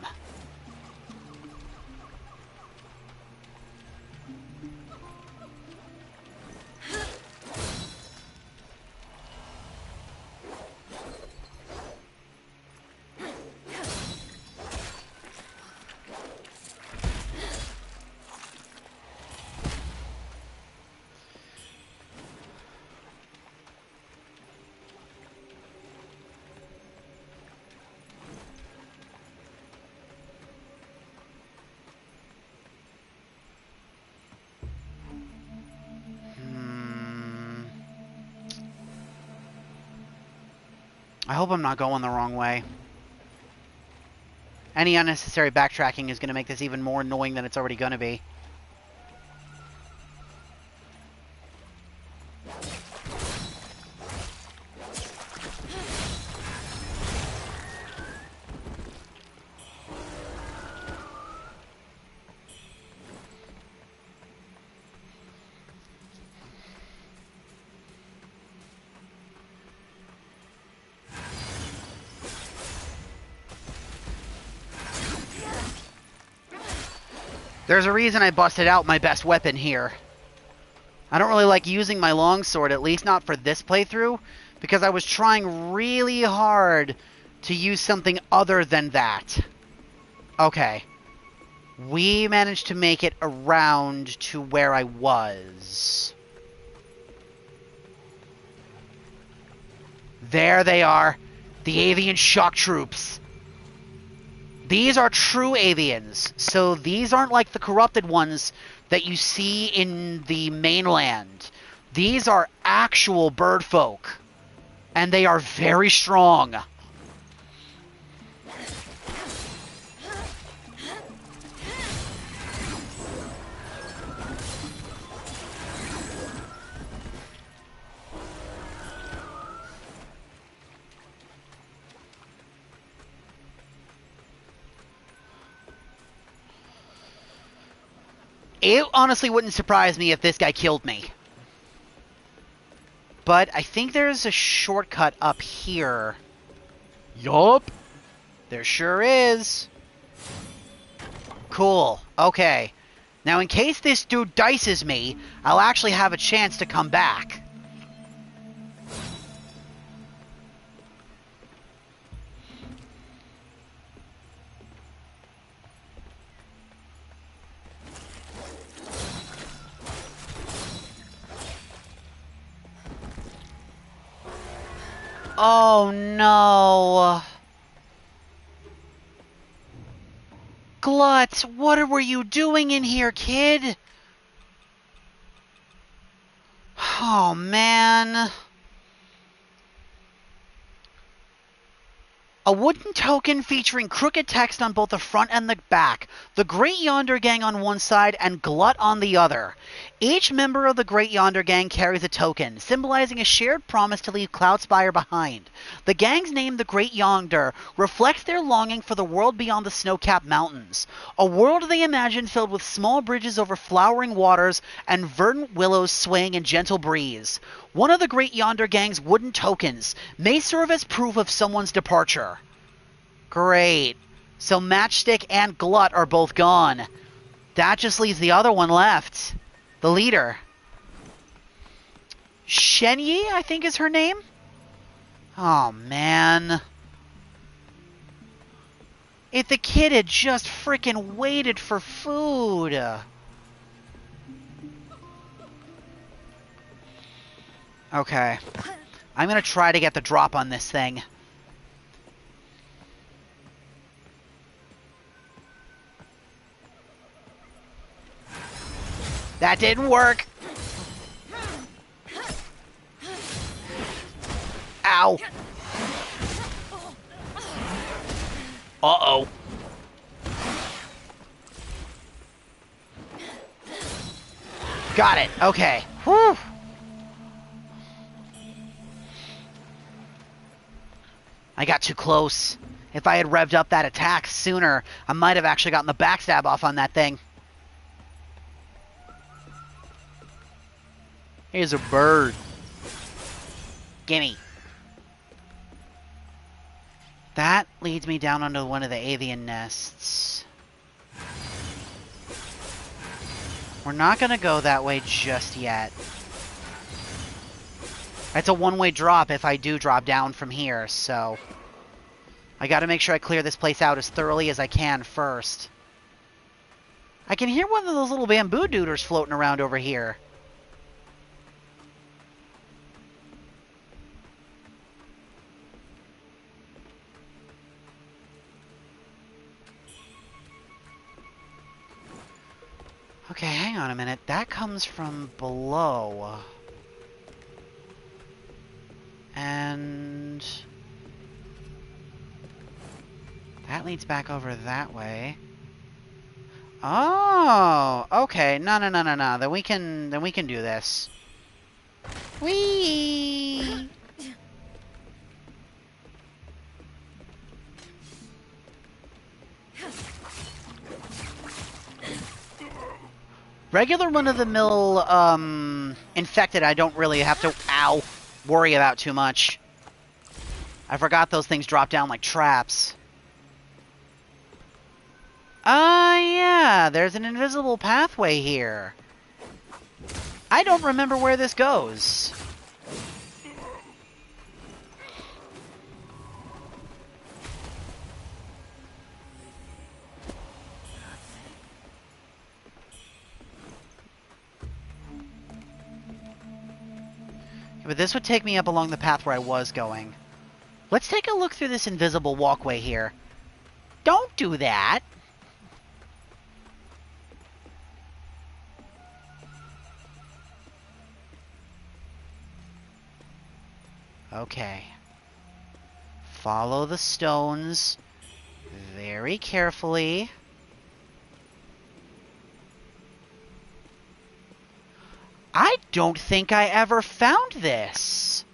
I hope I'm not going the wrong way. Any unnecessary backtracking is going to make this even more annoying than it's already going to be. There's a reason I busted out my best weapon here. I don't really like using my longsword, at least not for this playthrough, because I was trying really hard to use something other than that. Okay. We managed to make it around to where I was. There they are. The avian shock troops. These are true avians, so these aren't like the corrupted ones that you see in the mainland. These are actual bird folk, and they are very strong. It honestly wouldn't surprise me if this guy killed me. But I think there's a shortcut up here. Yup. There sure is. Cool. Okay. Now, in case this dude dices me, I'll actually have a chance to come back. Oh, no. Glut, what were you doing in here, kid? Oh, man. A wooden token featuring crooked text on both the front and the back. The Great Yonder Gang on one side and Glut on the other. Each member of the Great Yonder Gang carries a token, symbolizing a shared promise to leave Cloudspire behind. The gang's name, the Great Yonder, reflects their longing for the world beyond the snow-capped mountains. A world they imagine filled with small bridges over flowering waters and verdant willows swaying in gentle breeze. One of the Great Yonder Gang's wooden tokens may serve as proof of someone's departure. Great. So Matchstick and Glut are both gone. That just leaves the other one left. The leader. Shenyi, I think is her name? Oh, man. If the kid had just frickin' waited for food. Okay. I'm gonna try to get the drop on this thing. That didn't work. Ow. Uh-oh. Got it. Okay. Whew. I got too close. If I had revved up that attack sooner, I might have actually gotten the backstab off on that thing. Here's a bird. Gimme. That leads me down onto one of the avian nests. We're not going to go that way just yet. It's a one-way drop if I do drop down from here, so I got to make sure I clear this place out as thoroughly as I can first. I can hear one of those little bamboo duders floating around over here. Okay, hang on a minute. That comes from below. And that leads back over that way. Oh, okay. No. Then we can do this. Whee! Regular run-of-the-mill, infected, I don't really have to, worry about too much. I forgot those things drop down like traps. Yeah, there's an invisible pathway here. I don't remember where this goes. But this would take me up along the path where I was going. Let's take a look through this invisible walkway here. Don't do that! Okay. Follow the stones very carefully. I don't think I ever found this.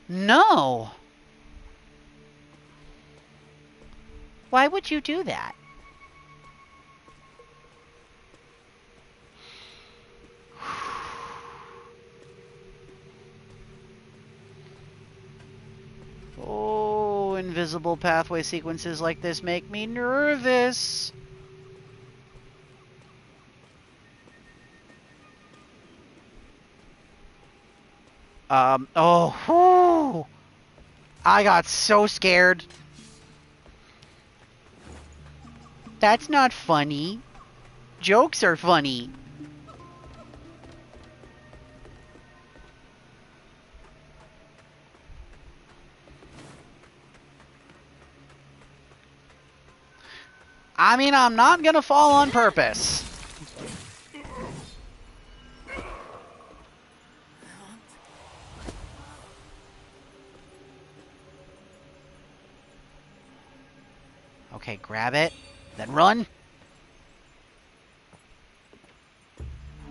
No. Why would you do that? Oh, invisible pathway sequences like this make me nervous. Oh, whew. I got so scared. That's not funny. Jokes are funny. I mean, I'm not gonna fall on purpose. Okay, grab it, then run.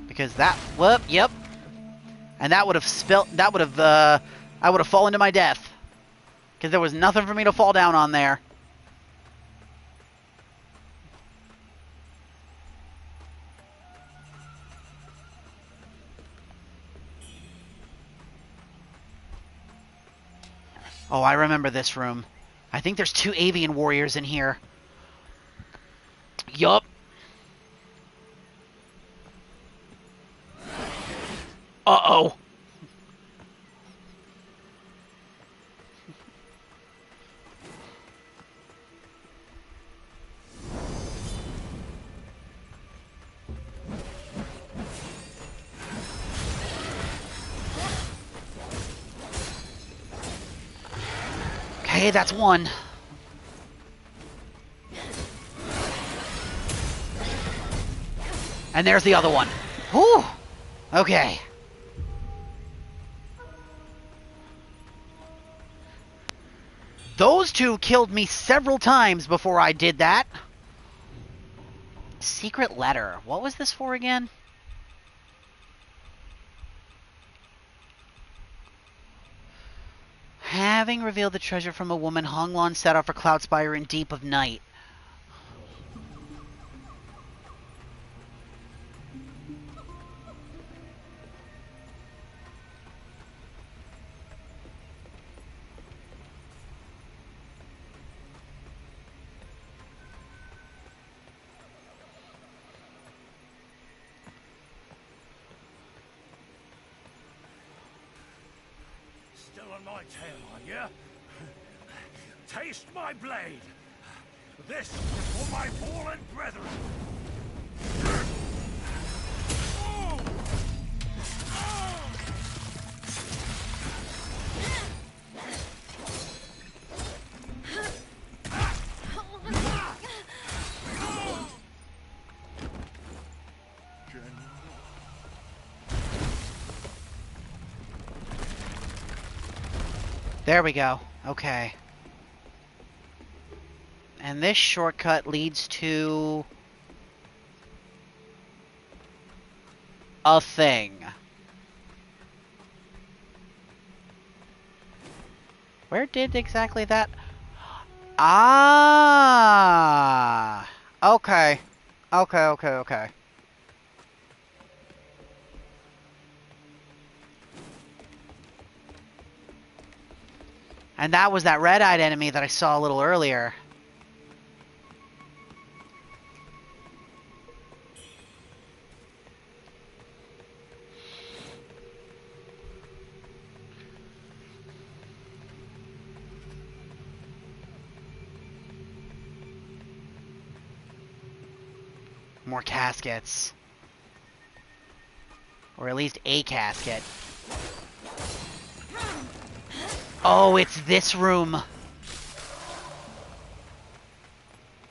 Because that, whoop, yep. And that would have I would have fallen to my death. Because there was nothing for me to fall down on there. Oh, I remember this room. I think there's 2 avian warriors in here. Yup. Uh-oh. Okay, that's one. And there's the other one. Whew. Okay. Those 2 killed me several times before I did that. Secret letter. What was this for again? Having revealed the treasure from a woman, Honglon set off for Cloudspire in deep of night. Still on my tail, are ya? Taste my blade! This is for my fallen brethren! There we go. Okay. And this shortcut leads to a thing. Where did exactly that? Ah! Okay. Okay. And that was that red-eyed enemy that I saw a little earlier. More caskets. Or at least a casket. Oh, it's this room.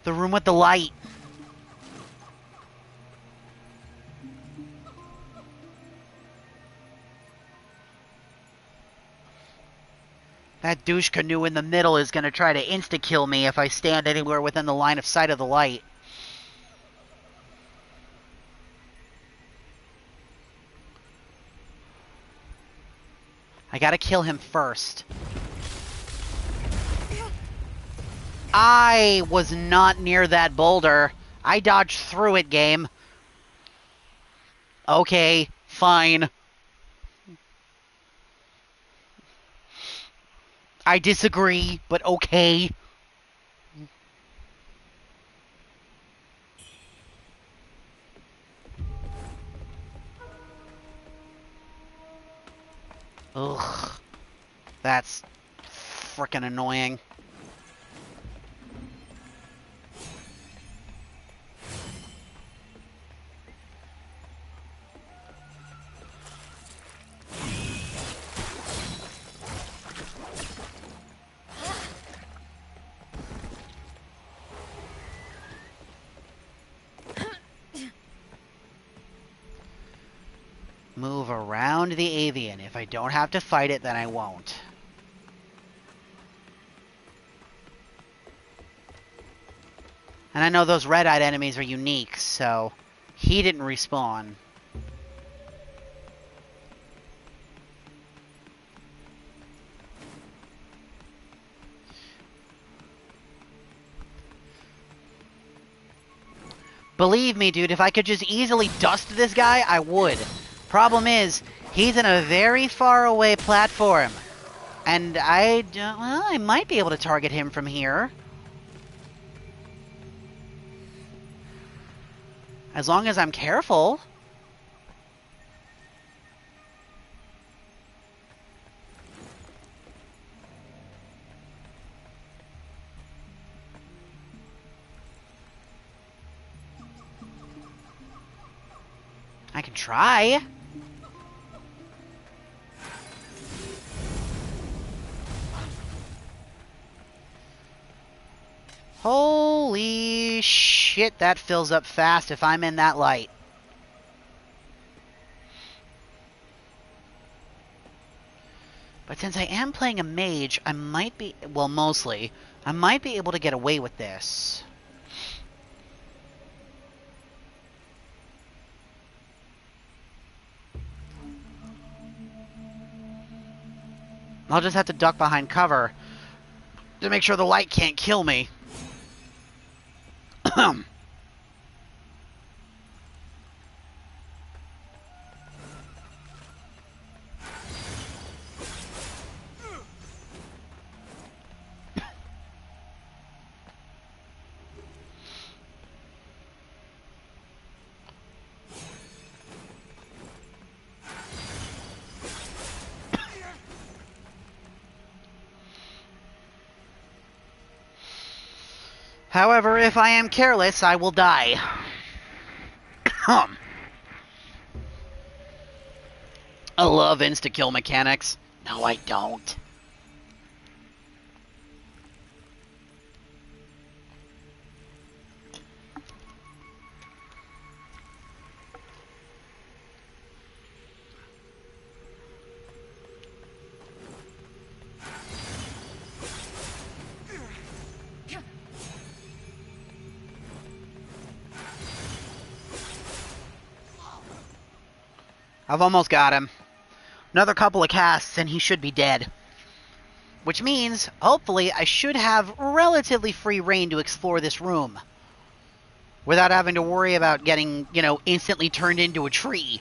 The room with the light. That douche canoe in the middle is going to try to insta-kill me if I stand anywhere within the line of sight of the light. I gotta kill him first. I was not near that boulder. I dodged through it, game. Okay, fine. I disagree, but okay. Ugh. That's frickin' annoying. Move around the avian. If I don't have to fight it, then I won't. And I know those red-eyed enemies are unique, so he didn't respawn. Believe me, dude, if I could just easily dust this guy, I would. Problem is, he's in a very far away platform. And I might be able to target him from here. As long as I'm careful. I can try. Holy shit, that fills up fast if I'm in that light. But since I am playing a mage, I might be, well, mostly, I might be able to get away with this. I'll just have to duck behind cover to make sure the light can't kill me. However, if I am careless, I will die. I love insta-kill mechanics. No, I don't. I've almost got him. Another couple of casts and he should be dead. Which means, hopefully, I should have relatively free reign to explore this room. Without having to worry about getting, you know, instantly turned into a tree.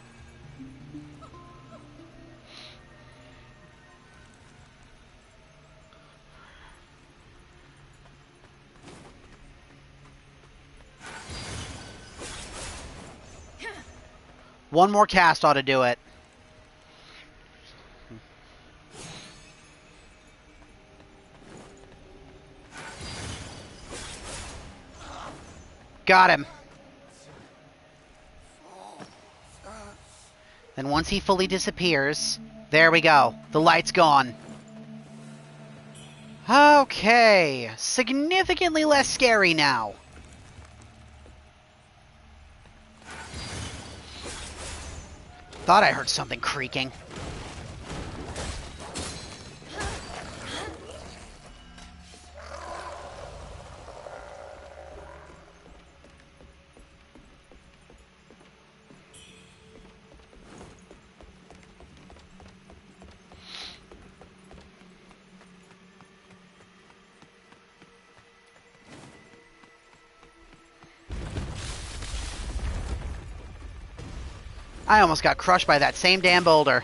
One more cast ought to do it. Got him. Then once he fully disappears, there we go. The light's gone. Okay. Significantly less scary now. Thought I heard something creaking. I almost got crushed by that same damn boulder.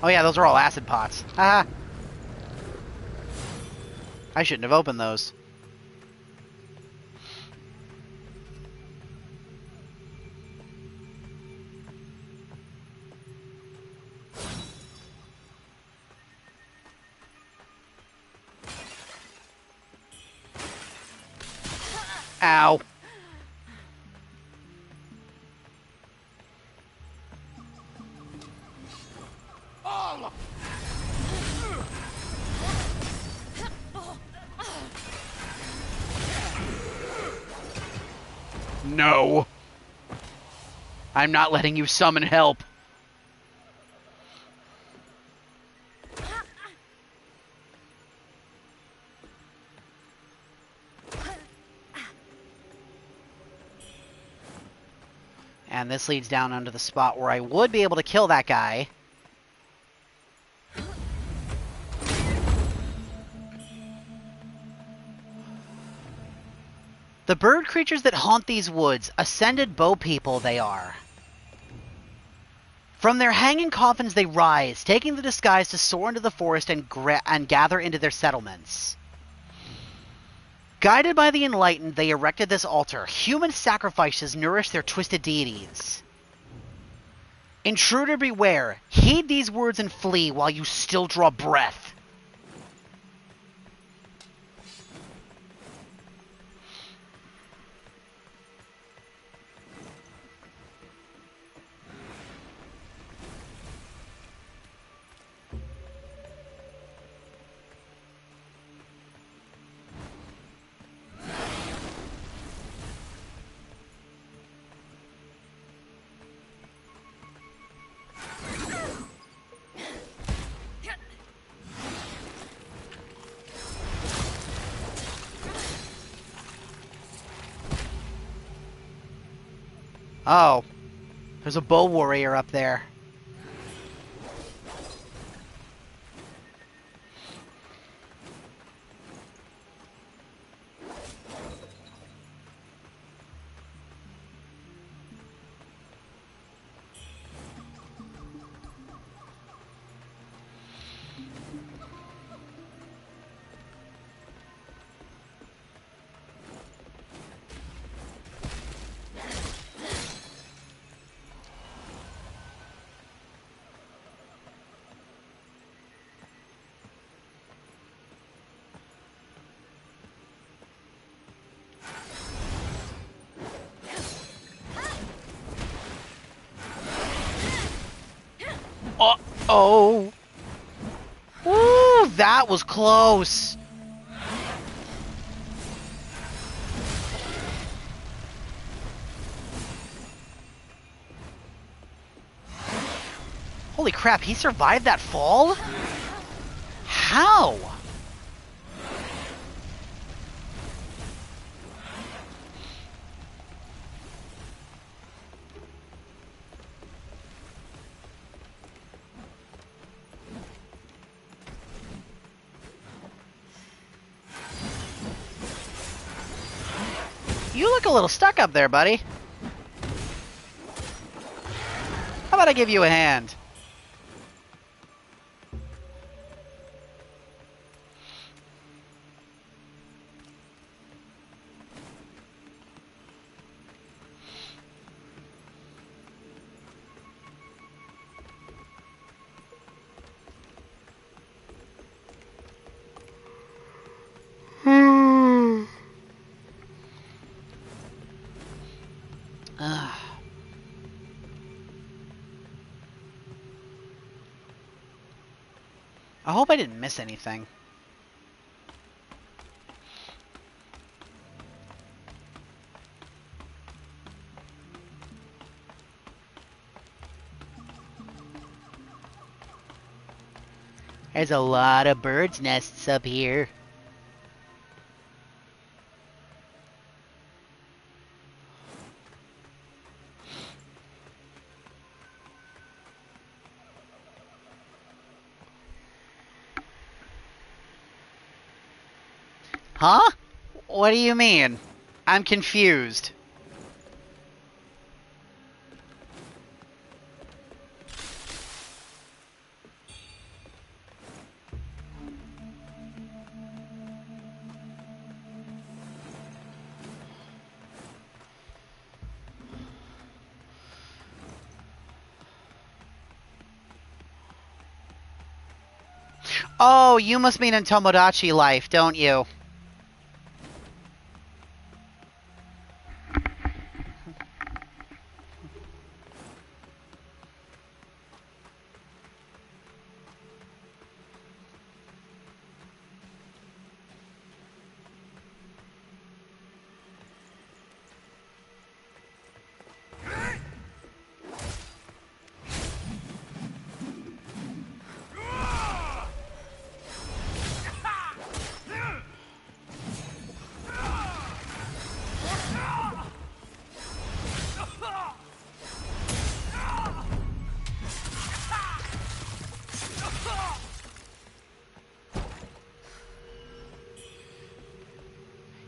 Oh yeah, those are all acid pots. Haha. I shouldn't have opened those. Ow. No. I'm not letting you summon help. And this leads down onto the spot where I would be able to kill that guy. The bird creatures that haunt these woods, ascended bow people they are. From their hanging coffins they rise, taking the disguise to soar into the forest and gather into their settlements. Guided by the enlightened, they erected this altar. Human sacrifices nourish their twisted deities. Intruder beware. Heed these words and flee while you still draw breath. Oh, there's a bow warrior up there. Oh. Ooh, that was close. Holy crap, he survived that fall? How? You look a little stuck up there, buddy. How about I give you a hand? I hope I didn't miss anything. There's a lot of birds' nests up here. Huh? What do you mean? I'm confused. Oh, you must mean in Tomodachi Life, don't you?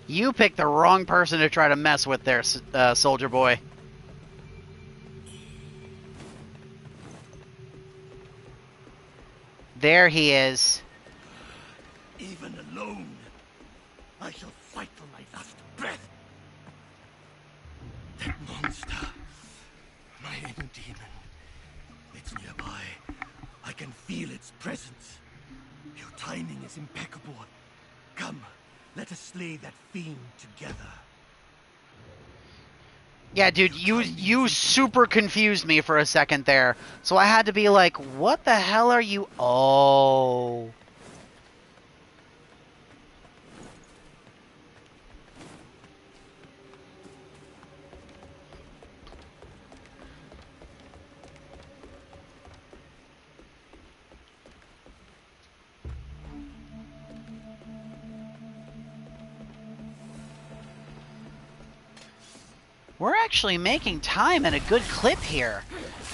You picked the wrong person to try to mess with there, soldier boy. There he is. Even alone, I shall fight for my last breath. That monster, my inner demon, it's nearby. I can feel its presence. Your timing is impeccable. Come, let us slay that fiend together. Yeah, dude, you super confused me for a second there. So I had to be like, what the hell are you... Oh... We're actually making time and a good clip here.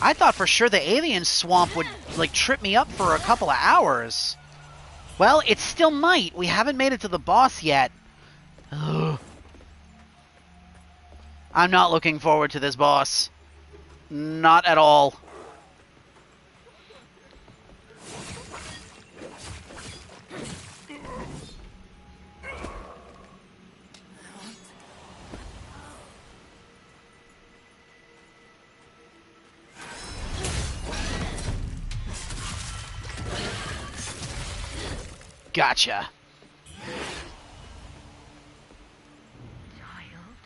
I thought for sure the alien swamp would, like, trip me up for a couple of hours. Well, it still might. We haven't made it to the boss yet. Ugh. I'm not looking forward to this boss. Not at all. Gotcha. Child,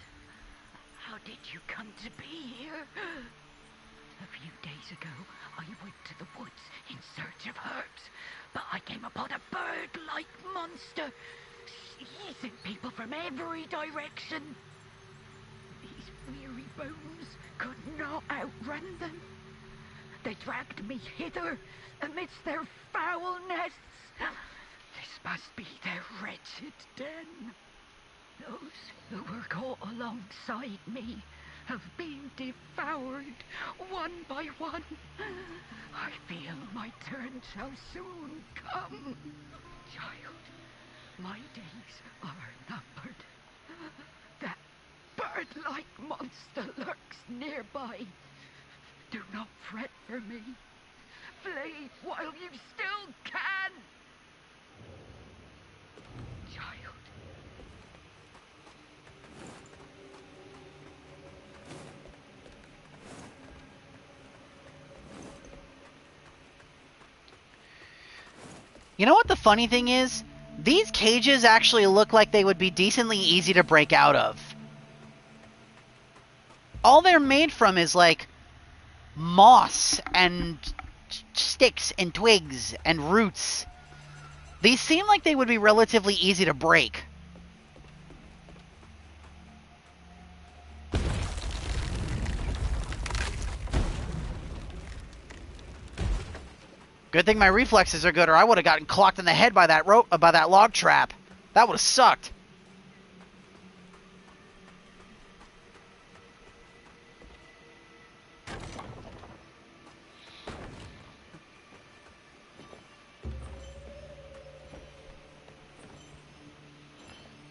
how did you come to be here? A few days ago, I went to the woods in search of herbs, but I came upon a bird-like monster, seizing people from every direction. These weary bones could not outrun them. They dragged me hither amidst their foul nests. This must be their wretched den. Those who were caught alongside me have been devoured one by one. I feel my turn shall soon come. Child, my days are numbered. That bird-like monster lurks nearby. Do not fret for me. Flee while you still can. Child. You know what the funny thing is? These cages actually look like they would be decently easy to break out of. All they're made from is, like, moss and sticks and twigs and roots. These seem like they would be relatively easy to break. Good thing my reflexes are good, or I would have gotten clocked in the head by that by that log trap. That would have sucked.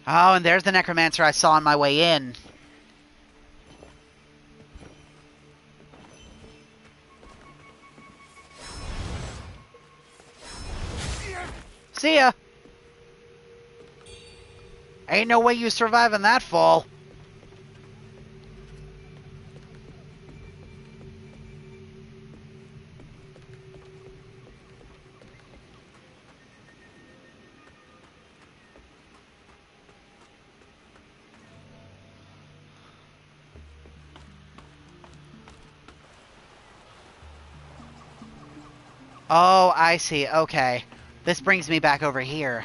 Oh, and there's the necromancer I saw on my way in. See ya! Ain't no way you surviving that fall. Oh, I see. Okay. This brings me back over here.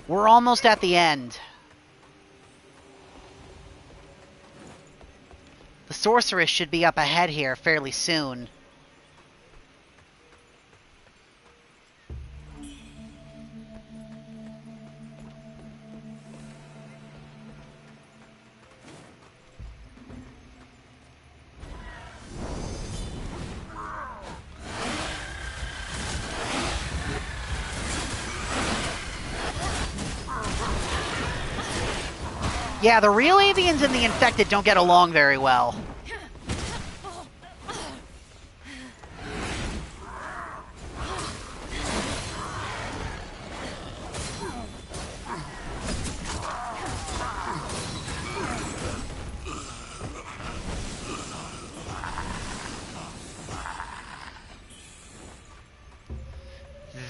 We're almost at the end. The sorceress should be up ahead here fairly soon. Yeah, the real avians and the infected don't get along very well.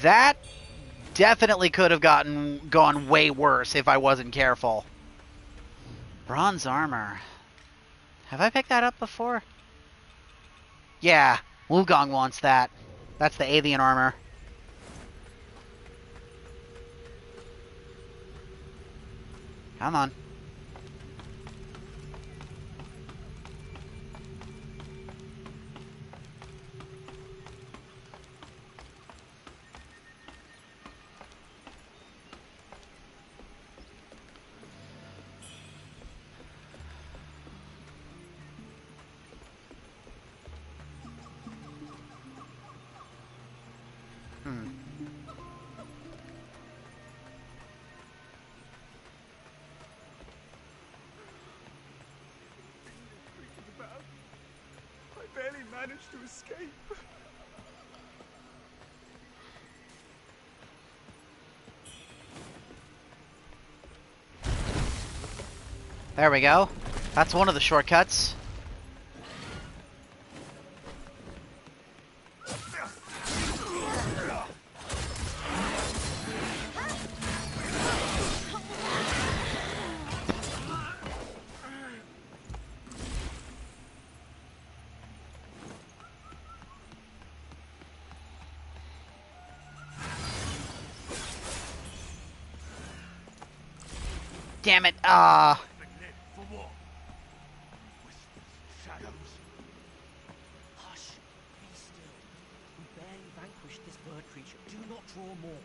That definitely could have gone way worse if I wasn't careful. Bronze armor. Have I picked that up before? Yeah, WUCHANG wants that. That's the avian armor. Come on. I barely managed to escape. There we go. That's one of the shortcuts. Damn it. Ah. Hush. Be still. We barely vanquished this bird creature. Do not draw more.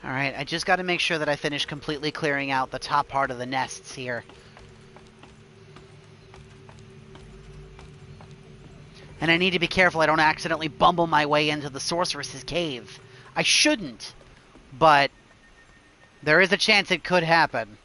Alright, I just got to make sure that I finish completely clearing out the top part of the nests here. And I need to be careful I don't accidentally bumble my way into the sorceress's cave. I shouldn't, but there is a chance it could happen.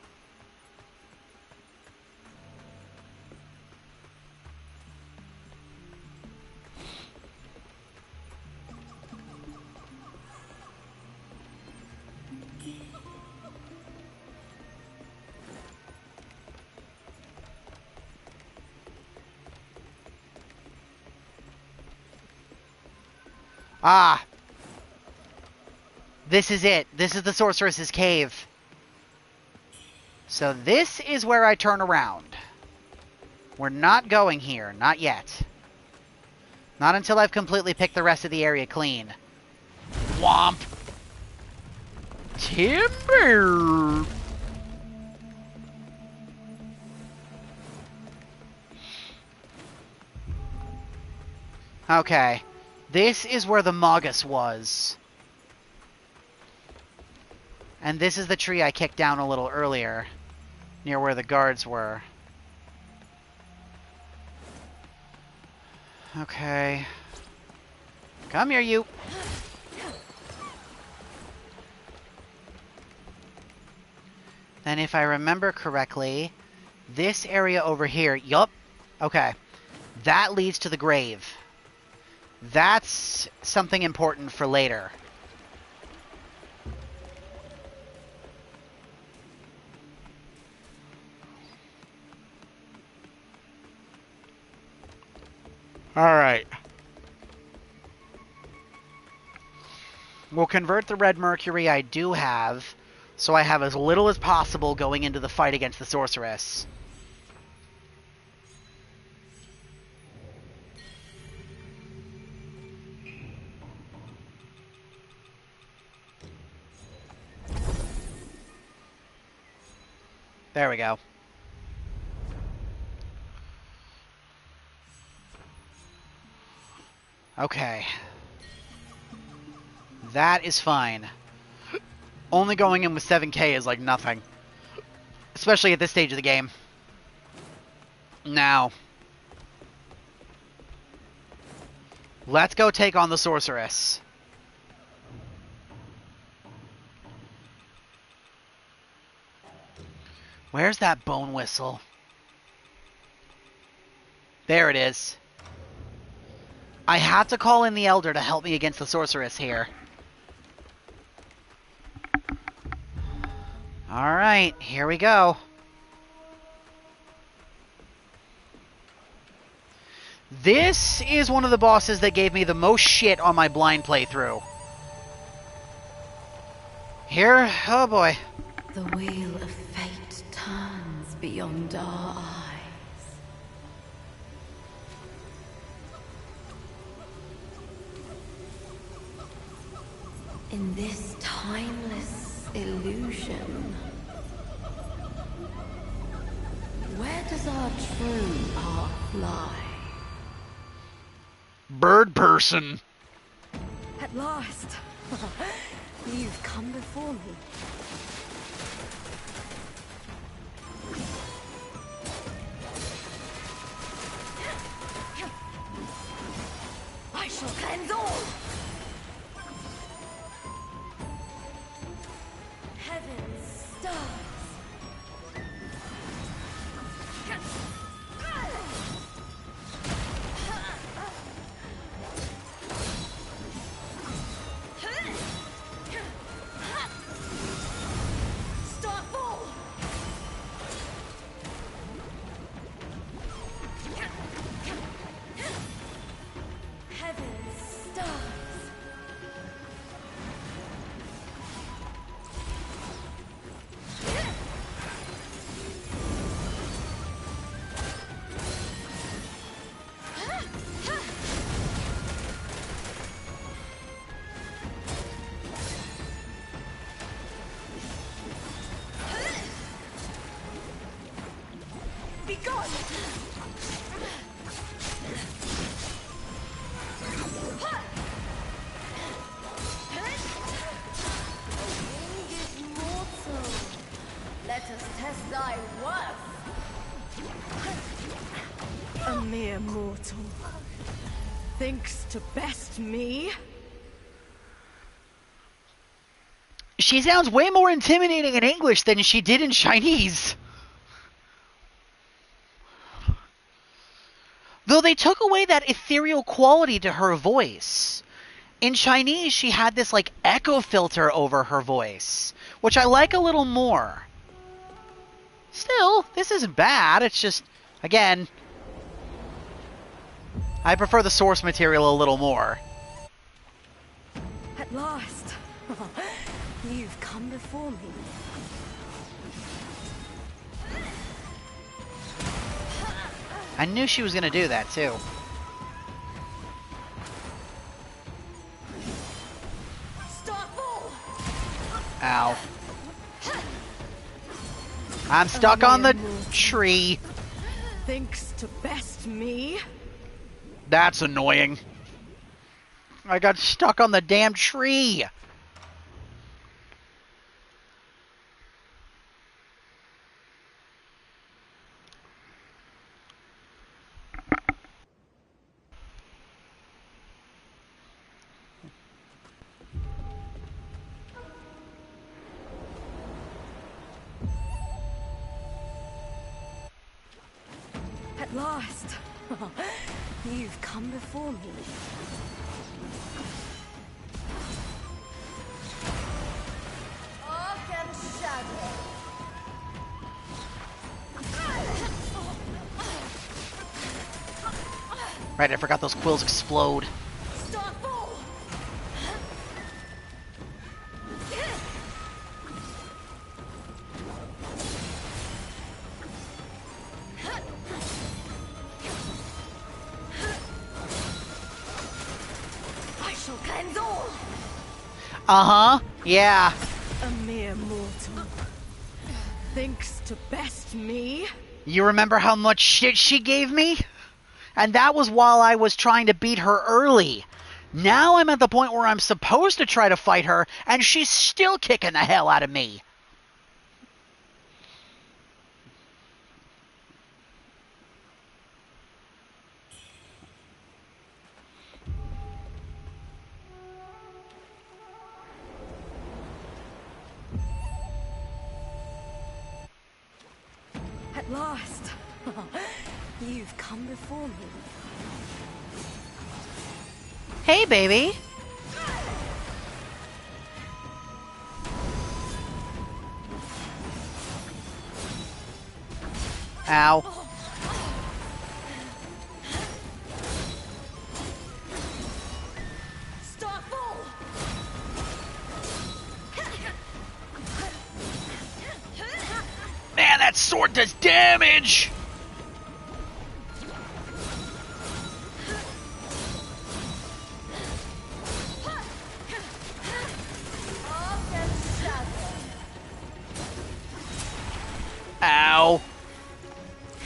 Ah! This is it. This is the sorceress's cave. So this is where I turn around. We're not going here. Not yet. Not until I've completely picked the rest of the area clean. Womp! Timber! Okay. This is where the Magus was. And this is the tree I kicked down a little earlier. Near where the guards were. Okay. Come here, you. Then if I remember correctly, this area over here, yup. Okay. That leads to the grave. That's something important for later. Alright. We'll convert the red mercury I do have, so I have as little as possible going into the fight against the sorceress. There we go. Okay. That is fine. Only going in with 7k is like nothing. Especially at this stage of the game. Now. Let's go take on the sorceress. Where's that bone whistle? There it is. I had to call in the Elder to help me against the sorceress here. Alright, here we go. This is one of the bosses that gave me the most shit on my blind playthrough. Here, oh boy. The wheel of fate turns beyond our eyes. In this timeless illusion, where does our true path lie? Bird person. At last! You've come before me. I shall cleanse all! Heaven's stars! Starfall! Heaven's stars! Be gone! Mortal. Let us test thy worth. A mere mortal thinks to best me. She sounds way more intimidating in English than she did in Chinese. Though they took away that ethereal quality to her voice. In Chinese, she had this, like, echo filter over her voice, which I like a little more. Still, this isn't bad. It's just, again, I prefer the source material a little more. At last! You've come before me. I knew she was gonna do that, too. Ow. I'm stuck on the tree. Thinks to best me. That's annoying. I got stuck on the damn tree. At last. You've come before me. Arc and shadow. Right, I forgot those quills explode. Starfall. I shall cleanse all. Uh-huh. Yeah. A mere mortal. Thinks to best me. You remember how much shit she gave me? And that was while I was trying to beat her early. Now I'm at the point where I'm supposed to try to fight her, and she's still kicking the hell out of me. At last. You've come before me. Hey, baby. Ow. Starfall. Man, that sword does damage! Arc and shadow. Ow.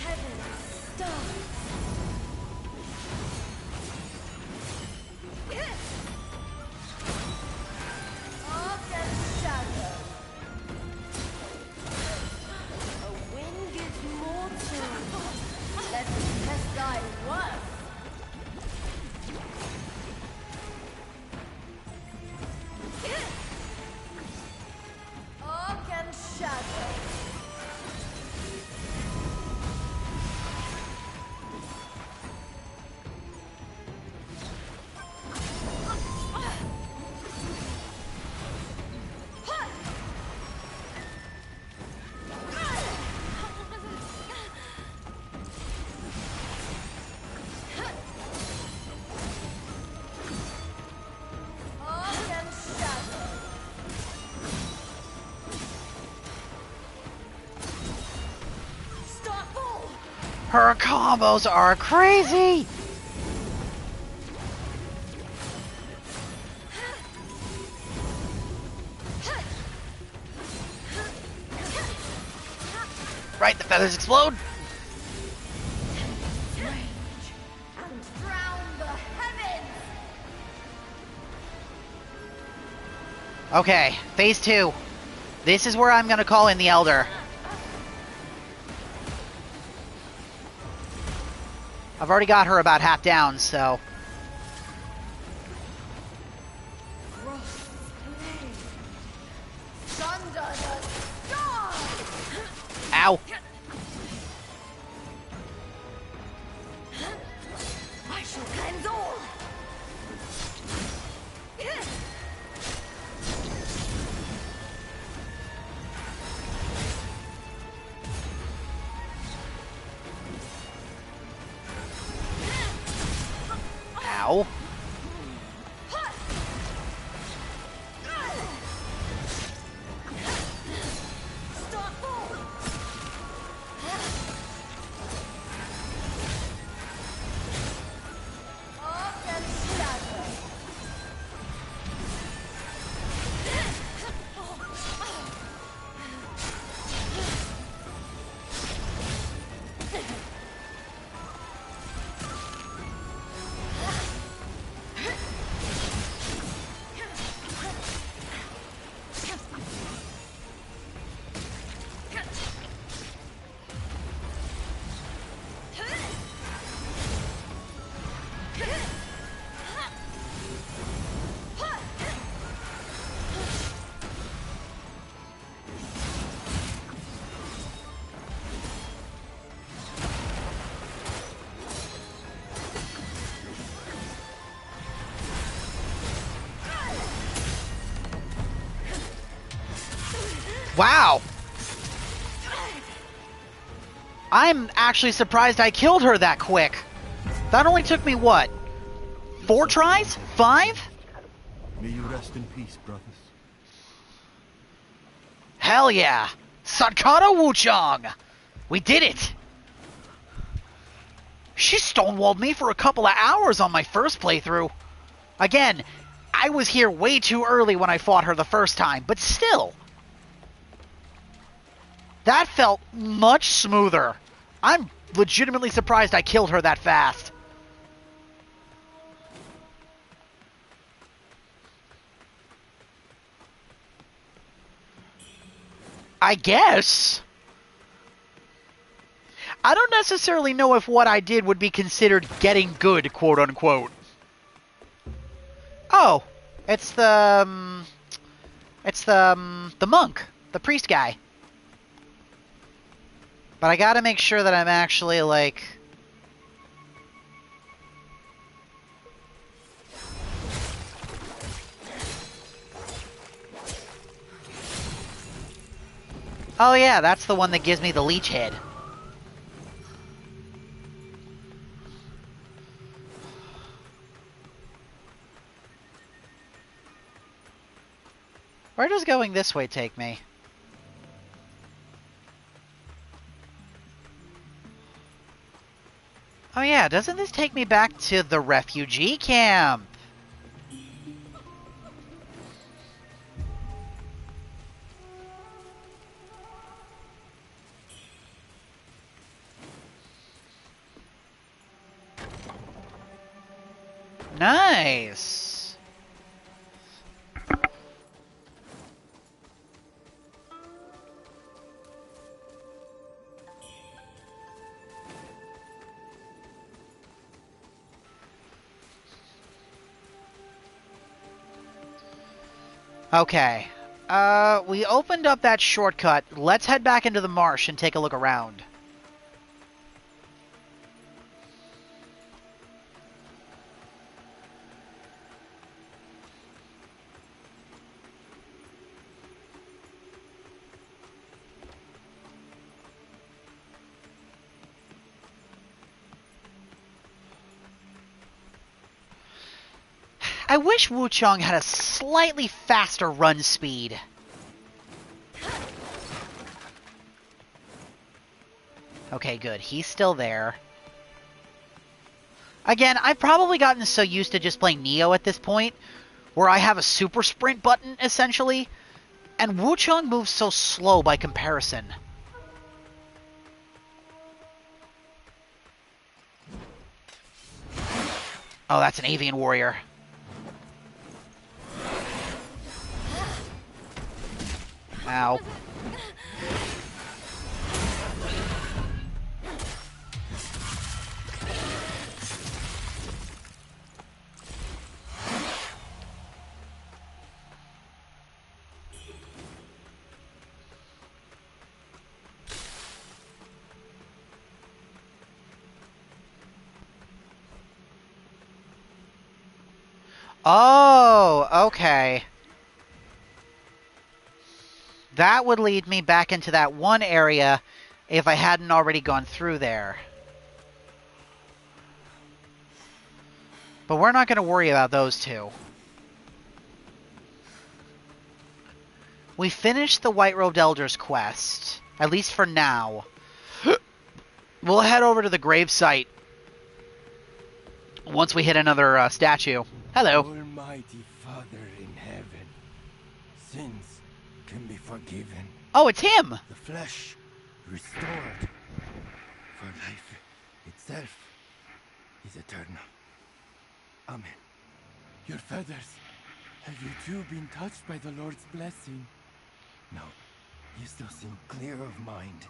Heaven's star. Arc and shadow. A winged mortal. Let's test thy worth. Arc and shadow. Arc and shadow. Starfall. Her combos are crazy! Right, the feathers explode. And drown the heavens. Okay, phase 2. This is where I'm gonna call in the Elder. I've already got her about half down, so... Thunder the stars. Ow! I shall cleanse all. Ow! Wow! I'm actually surprised I killed her that quick. That only took me, what? 4 tries? 5? May you rest in peace, brothers. Hell yeah! Sakata WUCHANG! We did it! She stonewalled me for a couple of hours on my first playthrough. Again, I was here way too early when I fought her the first time, but still. That felt much smoother. I'm legitimately surprised I killed her that fast. I guess. I don't necessarily know if what I did would be considered getting good, quote unquote. Oh, it's the monk, the priest guy. But I gotta make sure that I'm actually, like... Oh yeah, that's the one that gives me the leech head. Where does going this way take me? Oh yeah, doesn't this take me back to the refugee camp? Nice! Okay. We opened up that shortcut. Let's head back into the marsh and take a look around. I wish WUCHANG had a slightly faster run speed. Okay, good. He's still there. Again, I've probably gotten so used to just playing Neo at this point, where I have a super sprint button, essentially, and WUCHANG moves so slow by comparison. Oh, that's an avian warrior. Ow. Oh, okay. That would lead me back into that one area if I hadn't already gone through there. But we're not going to worry about those two. We finished the White-Robed Elder's quest, at least for now. We'll head over to the gravesite once we hit another statue. Hello. Almighty Father in heaven, sins can be forgiven. Oh, it's him! The flesh restored, for life itself is eternal. Amen. Your feathers, have you too been touched by the Lord's blessing? No, you still seem clear of mind.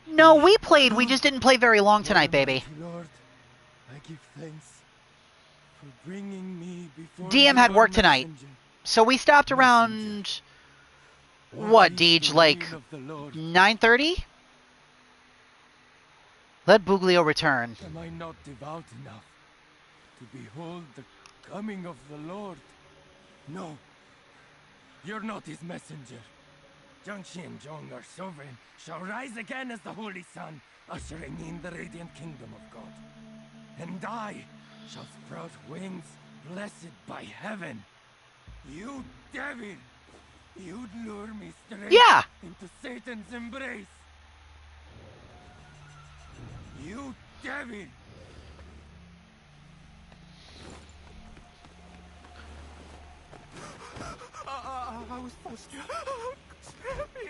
No, we played. We just didn't play very long tonight, baby. Lord, I give thanks for bringing me before DM had work tonight, so we stopped around... What, Deej, like 9:30? Let Buglio return. Am I not devout enough to behold the coming of the Lord? No, you're not his messenger. Zhongxi and Zhong, our sovereign, shall rise again as the holy sun, ushering in the radiant kingdom of God. And I shall sprout wings, blessed by heaven. You devil! You'd lure me straight into Satan's embrace. You devil! I was forced to. Spare me!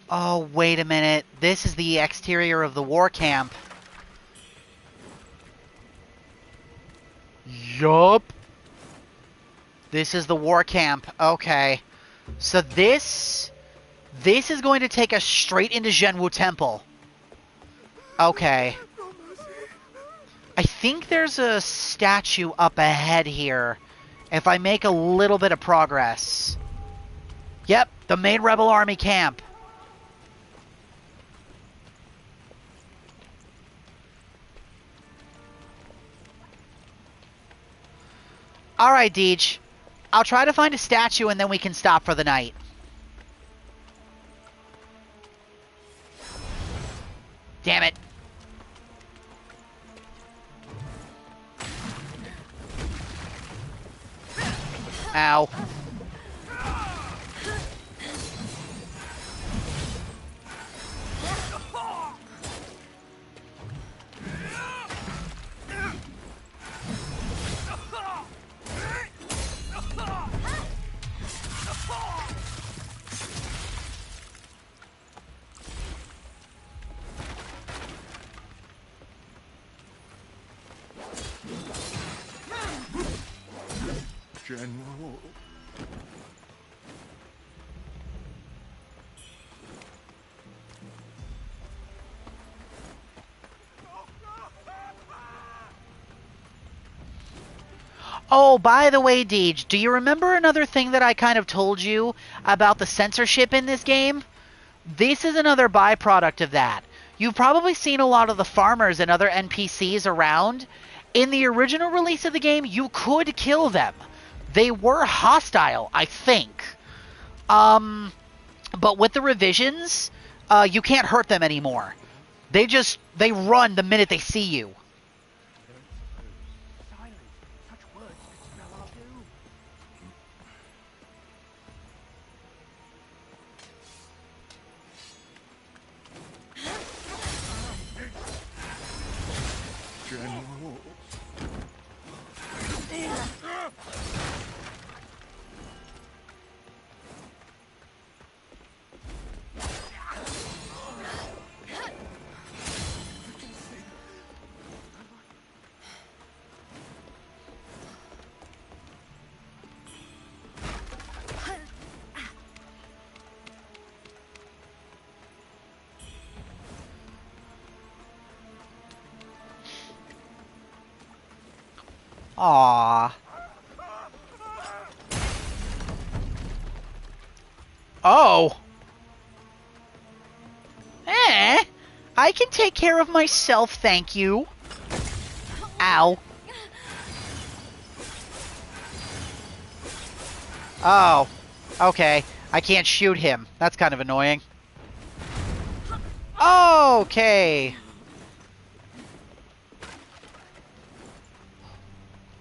Oh, wait a minute. This is the exterior of the war camp. Yup. This is the war camp. Okay. So this is going to take us straight into Zhenwu Temple. Okay. I think there's a statue up ahead here. If I make a little bit of progress. Yep, the main rebel army camp. Alright, Deej. I'll try to find a statue and then we can stop for the night. Damn it. Ow. General. Oh, by the way, Deej, do you remember another thing that I kind of told you about the censorship in this game? This is another byproduct of that. You've probably seen a lot of the farmers and other NPCs around. In the original release of the game, you could kill them. They were hostile, I think. But with the revisions, you can't hurt them anymore. They run the minute they see you. General. Aww. Oh. I can take care of myself, thank you. Ow. Oh. Okay. I can't shoot him. That's kind of annoying. Okay.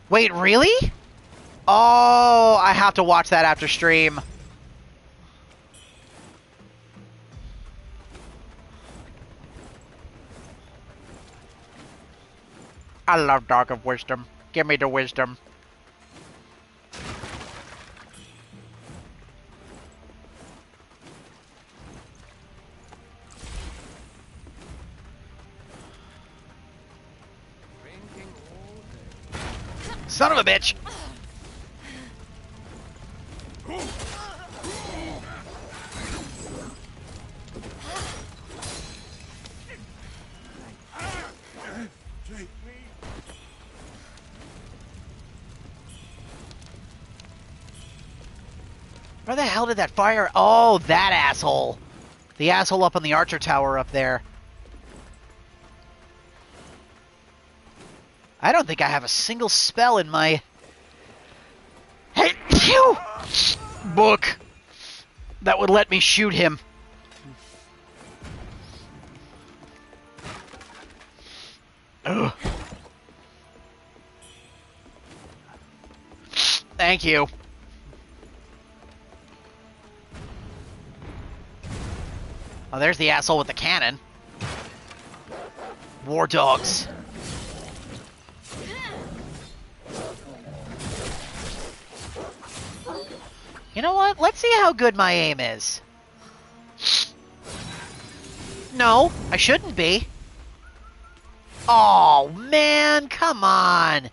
Wait, really? Oh, I have to watch that after stream. I love Dog of Wisdom. Give me the wisdom. Son of a bitch! Where the hell did that fire? Oh, that asshole. The asshole up on the Archer Tower up there. I don't think I have a single spell in my Phew! Book that would let me shoot him. Ugh. Thank you. Oh, there's the asshole with the cannon. War dogs. You know what? Let's see how good my aim is. No, I shouldn't be. Oh, man, come on.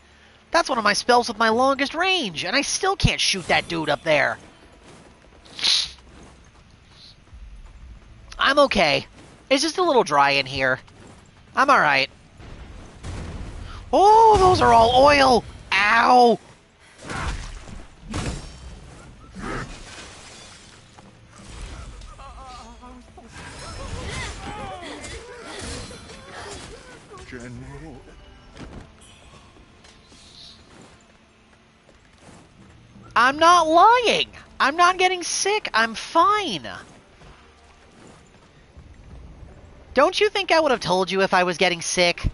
That's one of my spells with my longest range, and I still can't shoot that dude up there. I'm okay. It's just a little dry in here. I'm alright. Oh, those are all oil! Ow! General. I'm not lying! I'm not getting sick. I'm fine. Don't you think I would have told you if I was getting sick?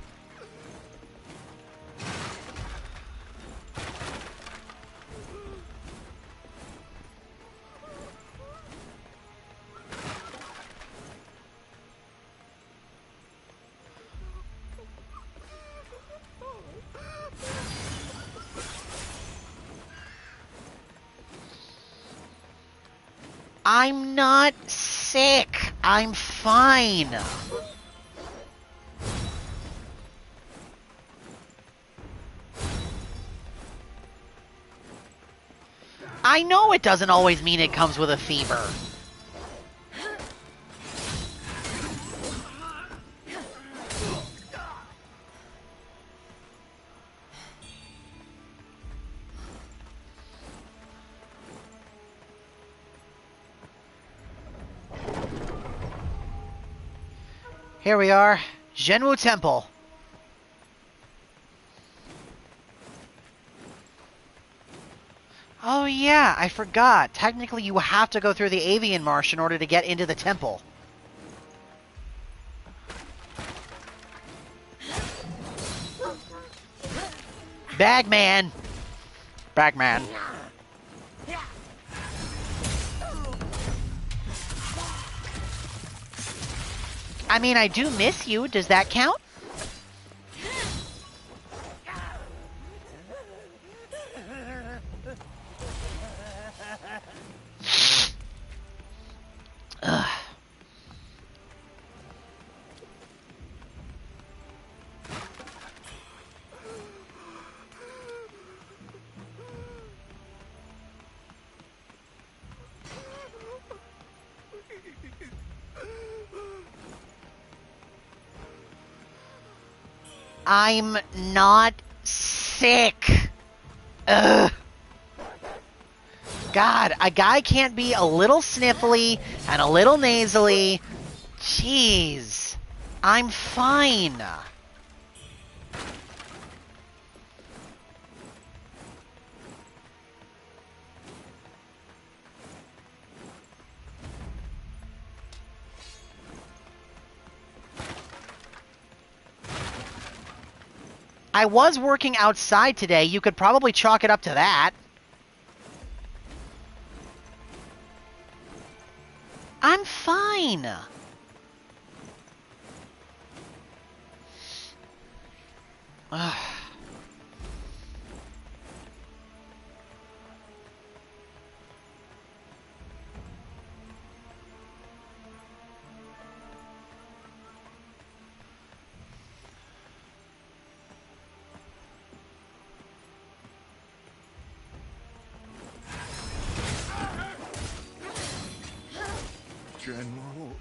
I'm not sick. I'm fine. I know it doesn't always mean it comes with a fever. Here we are, Zhenwu Temple. Oh yeah, I forgot. Technically you have to go through the Avian Marsh in order to get into the temple. Bagman! Bagman. I mean, I do miss you. Does that count? Ugh. I'm not sick. Ugh. God, a guy can't be a little sniffly and a little nasally. Jeez. I'm fine. I was working outside today. You could probably chalk it up to that. I'm fine. Ugh. General.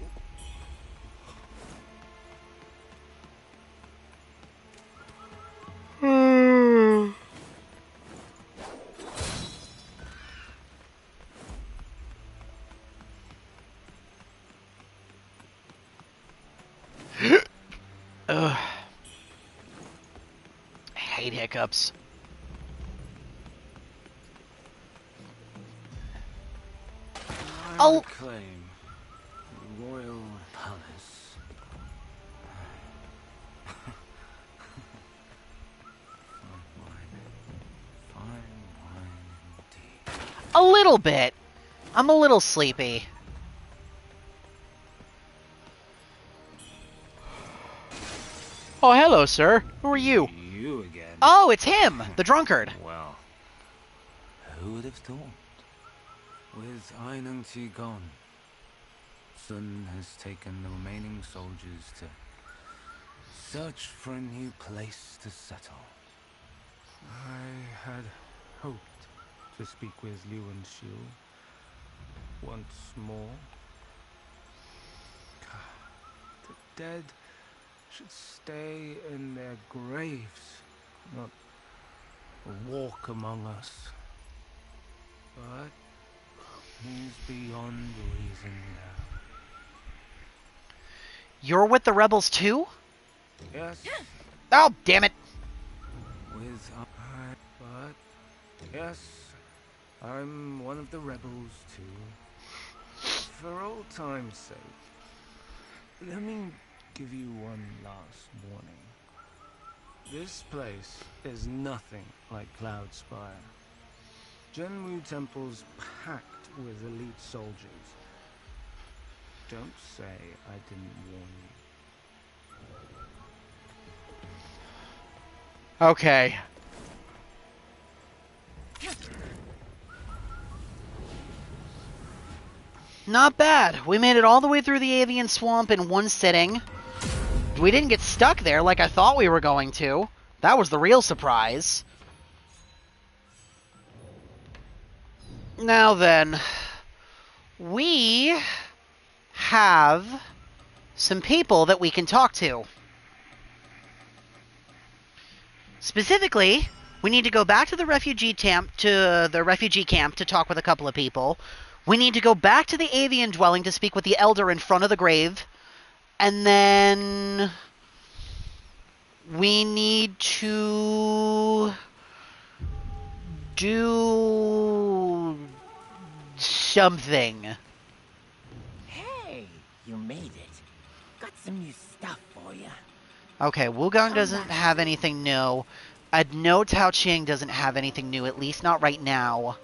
Ugh. I hate hiccups. Oh. Claim. Royal Palace. Fine wine indeed. A little bit. I'm a little sleepy. Oh, hello, sir. Who are you? You again. Oh, it's him, the drunkard. Well, who would have thought? With Ainungti gone, Sun has taken the remaining soldiers to search for a new place to settle. I had hoped to speak with Liu and Xiu once more. The dead should stay in their graves, not walk among us. But he's beyond reason now. You're with the rebels too? Yes, Oh, damn it. but yes, I'm one of the rebels too. For old time's sake, let me give you one last warning. This place is nothing like Cloudspire. Zhenwu Temple's packed with elite soldiers. Don't say I didn't warn you. Okay. Not bad. We made it all the way through the avian swamp in one sitting. We didn't get stuck there like I thought we were going to. That was the real surprise. Now then, we have some people that we can talk to. Specifically, we need to go back to the refugee camp to talk with a couple of people. We need to go back to the avian dwelling to speak with the elder in front of the grave. And then we need to do something. Hey, you made it. Got some new stuff for you. Okay, Wuchang doesn't have anything new. I know Tao Ching doesn't have anything new, at least not right now.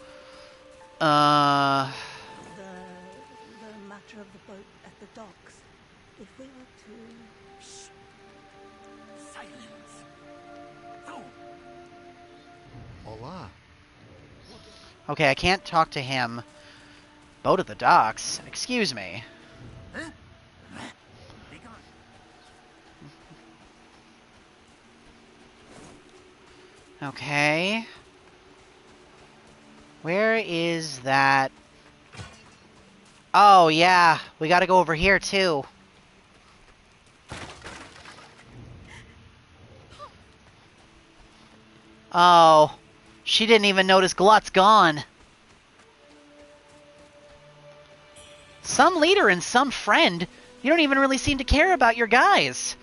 The matter of the boat at the docks. If we were to... Shh. Silence. Oh. Hola. Okay, I can't talk to him. Boat at the docks? Excuse me. Huh? Be gone. Okay. Where is that? Oh, yeah. We gotta go over here, too. Oh. She didn't even notice Glut's gone. Some leader and some friend. You don't even really seem to care about your guys.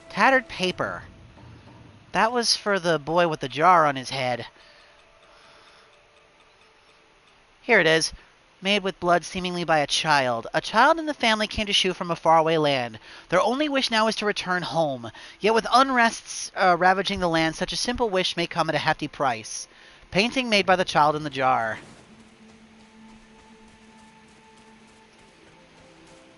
Tattered paper. That was for the boy with the jar on his head. Here it is. Made with blood seemingly by a child. A child in the family came to Shu from a faraway land. Their only wish now is to return home. Yet with unrests ravaging the land, such a simple wish may come at a hefty price. Painting made by the child in the jar.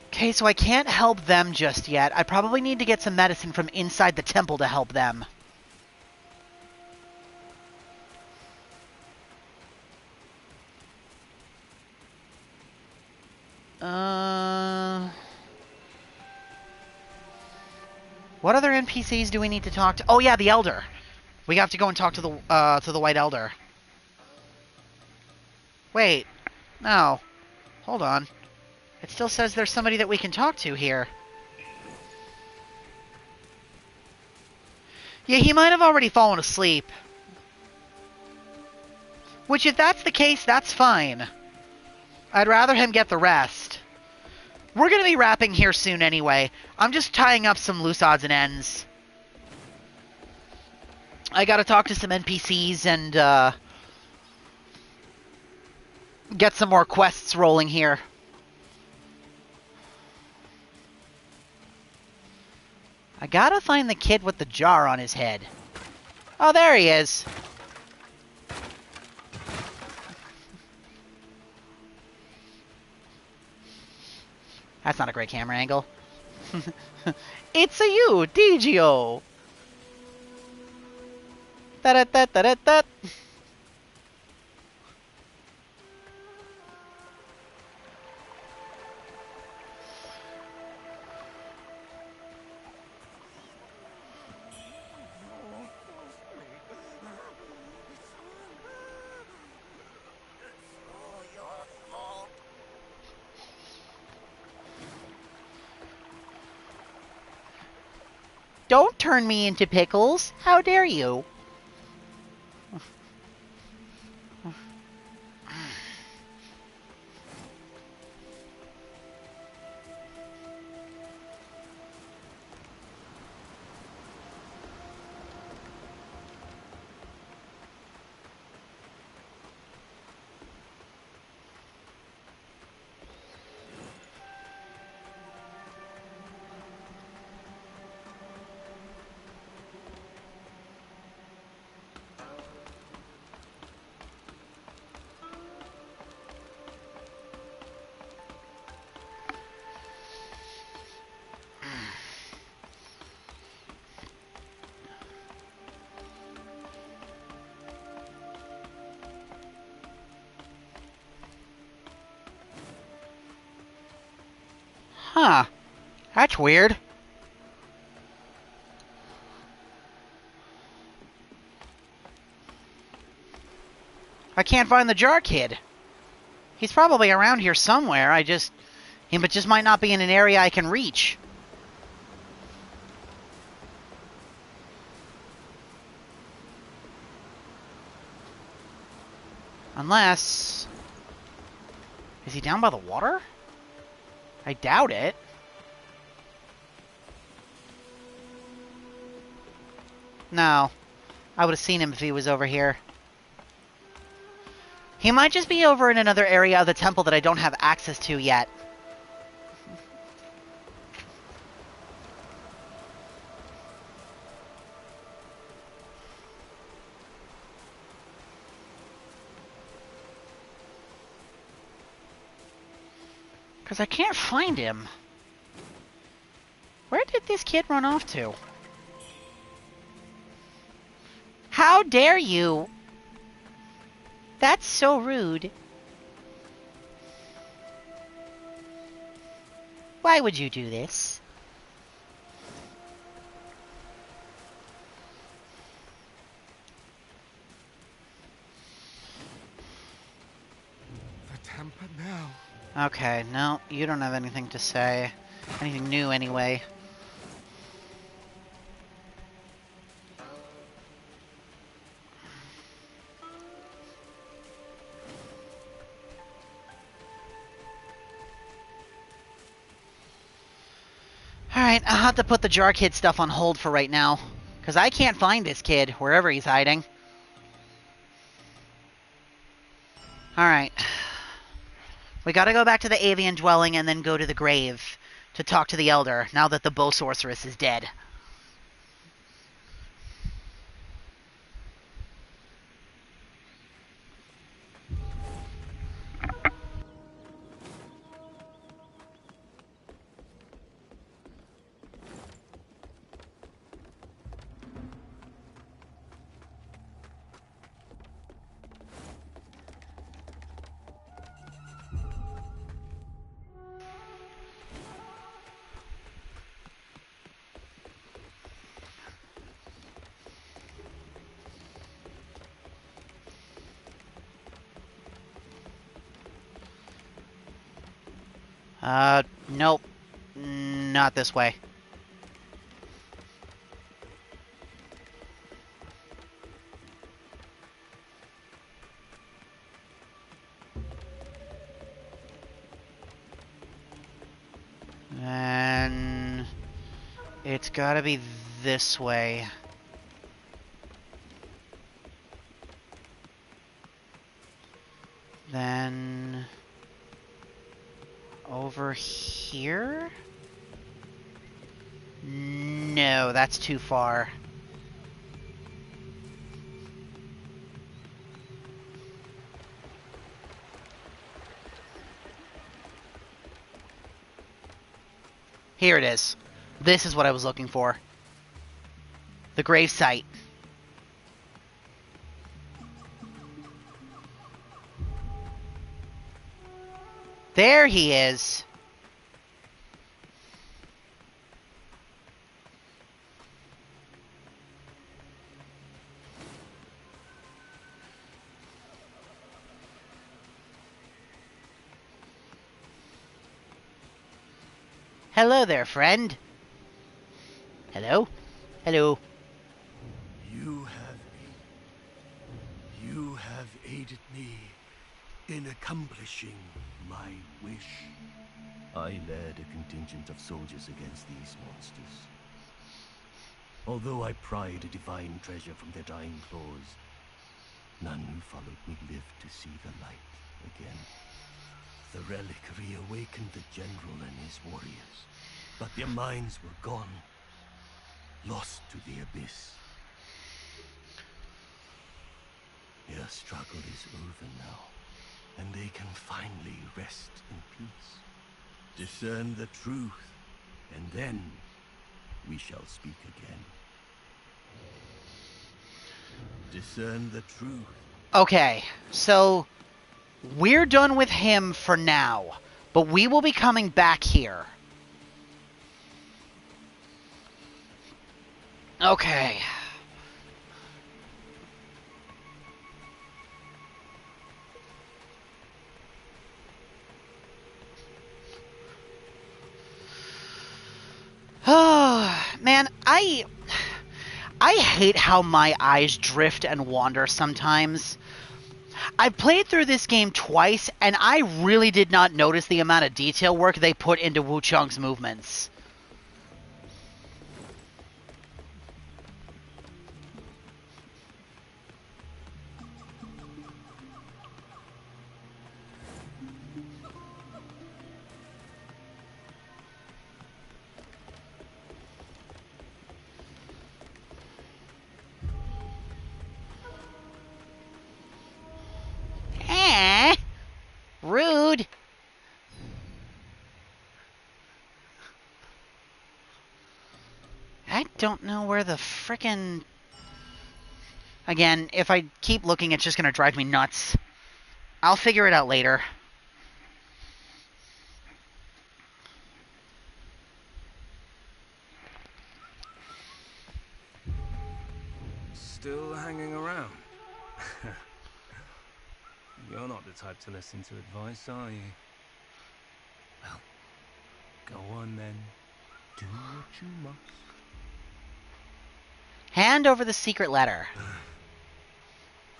Okay, so I can't help them just yet. I probably need to get some medicine from inside the temple to help them. What other NPCs do we need to talk to? Oh yeah, the Elder. We have to go and talk to the White Elder. Wait. No. Hold on. It still says there's somebody that we can talk to here. Yeah, he might have already fallen asleep. Which, if that's the case, that's fine. I'd rather him get the rest. We're going to be wrapping here soon anyway. I'm just tying up some loose odds and ends. I gotta talk to some NPCs and, get some more quests rolling here. I gotta find the kid with the jar on his head. Oh, there he is. That's not a great camera angle. It's a you, Digio. Da-da-da-da-da-da. Don't turn me into pickles. How dare you? Huh. That's weird. I can't find the jar kid. He's probably around here somewhere. He just might not be in an area I can reach. Unless... Is he down by the water? I doubt it. No. I would have seen him if he was over here. He might just be over in another area of the temple that I don't have access to yet. Because I can't find him. Where did this kid run off to? How dare you! That's so rude. Why would you do this? The temper now. Okay, no, you don't have anything to say. Anything new, anyway. Alright, I'll have to put the jar kid stuff on hold for right now. Because I can't find this kid, wherever he's hiding. Alright. We gotta go back to the avian dwelling and then go to the grave to talk to the elder, now that the bow sorceress is dead. Nope. Not this way. And it's gotta be this way. Then... over here? No, that's too far. Here it is. This is what I was looking for. The grave site. There he is. Hello there, friend. Hello? Hello. You have aided me in accomplishing my wish. I led a contingent of soldiers against these monsters. Although I pried a divine treasure from their dying claws, none who followed me lived to see the light again. The relic reawakened the general and his warriors, but their minds were gone, lost to the abyss. Their struggle is over now, and they can finally rest in peace. Discern the truth, and then we shall speak again. Discern the truth. Okay, so we're done with him for now, but we will be coming back here. Okay. Oh, man, I hate how my eyes drift and wander sometimes. I played through this game twice, and I really did not notice the amount of detail work they put into WUCHANG's movements. Rude. I don't know where the frickin'... Again, if I keep looking, it's just gonna drive me nuts. I'll figure it out later. Still hanging around? You're not the type to listen to advice, are you? Well, go on then. Do what you must. Hand over the secret letter.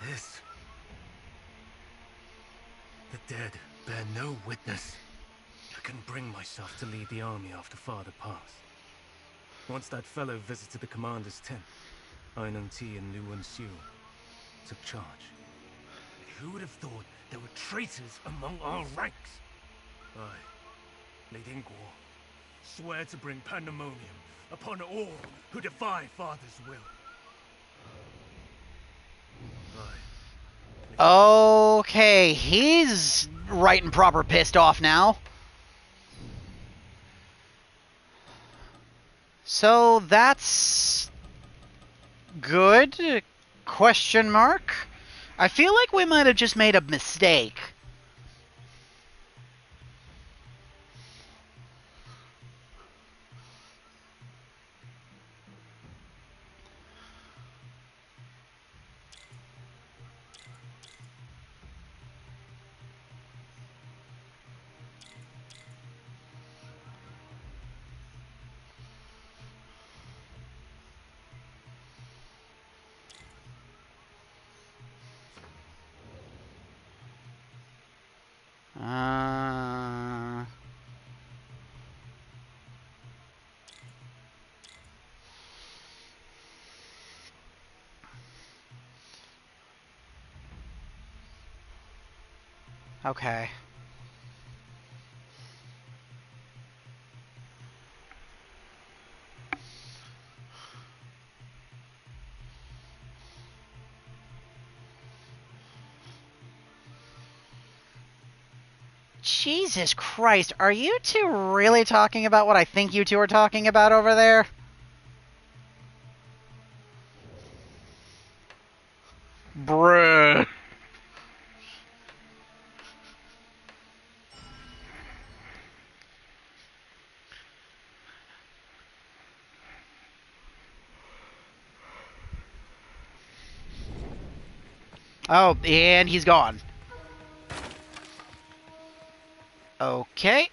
This. The dead bear no witness. I couldn't bring myself to lead the army after Father passed. Once that fellow visited the commander's tent, Ainung Ti and Lu Wen-Xiu took charge. Who would have thought there were traitors among our ranks? I, Lady Guo, swear to bring pandemonium upon all who defy Father's will. Okay, he's right and proper pissed off now. So that's good? Question mark? I feel like we might have just made a mistake. Okay. Jesus Christ, are you two really talking about what I think you two are talking about over there? Bruh. Oh, and he's gone. Okay.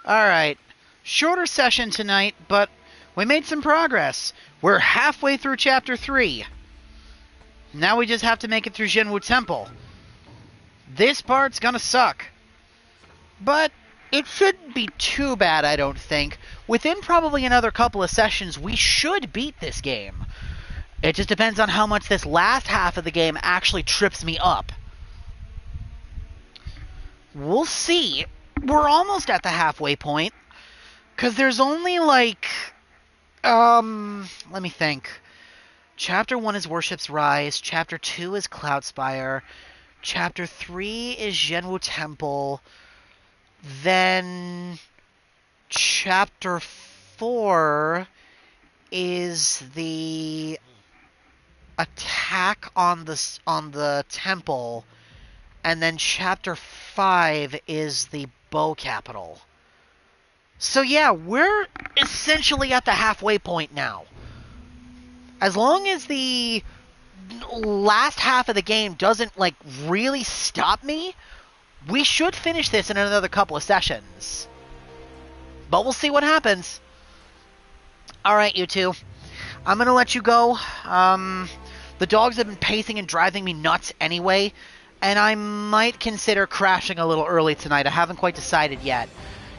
Alright. Shorter session tonight, but we made some progress. We're halfway through Chapter 3. Now we just have to make it through Jinwu Temple. This part's gonna suck. But it shouldn't be too bad, I don't think. Within probably another couple of sessions, we should beat this game. It just depends on how much this last half of the game actually trips me up. We'll see. We're almost at the halfway point. Because there's only, like... let me think. Chapter 1 is Worship's Rise. Chapter 2 is Cloudspire. Chapter 3 is Jinwu Temple. Then... Chapter 4 is the attack on the temple, and then Chapter 5 is the Bow Capital. So yeah, we're essentially at the halfway point now. As long as the last half of the game doesn't, like, really stop me, we should finish this in another couple of sessions. But we'll see what happens. Alright, you two. I'm gonna let you go. The dogs have been pacing and driving me nuts anyway, and I might consider crashing a little early tonight. I haven't quite decided yet.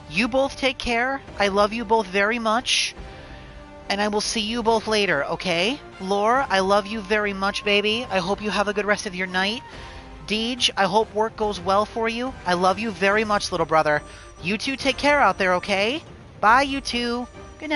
You both take care. I love you both very much. And I will see you both later, okay? Lore, I love you very much, baby. I hope you have a good rest of your night. Deej, I hope work goes well for you. I love you very much, little brother. You two take care out there, okay? Bye, you two. Good night.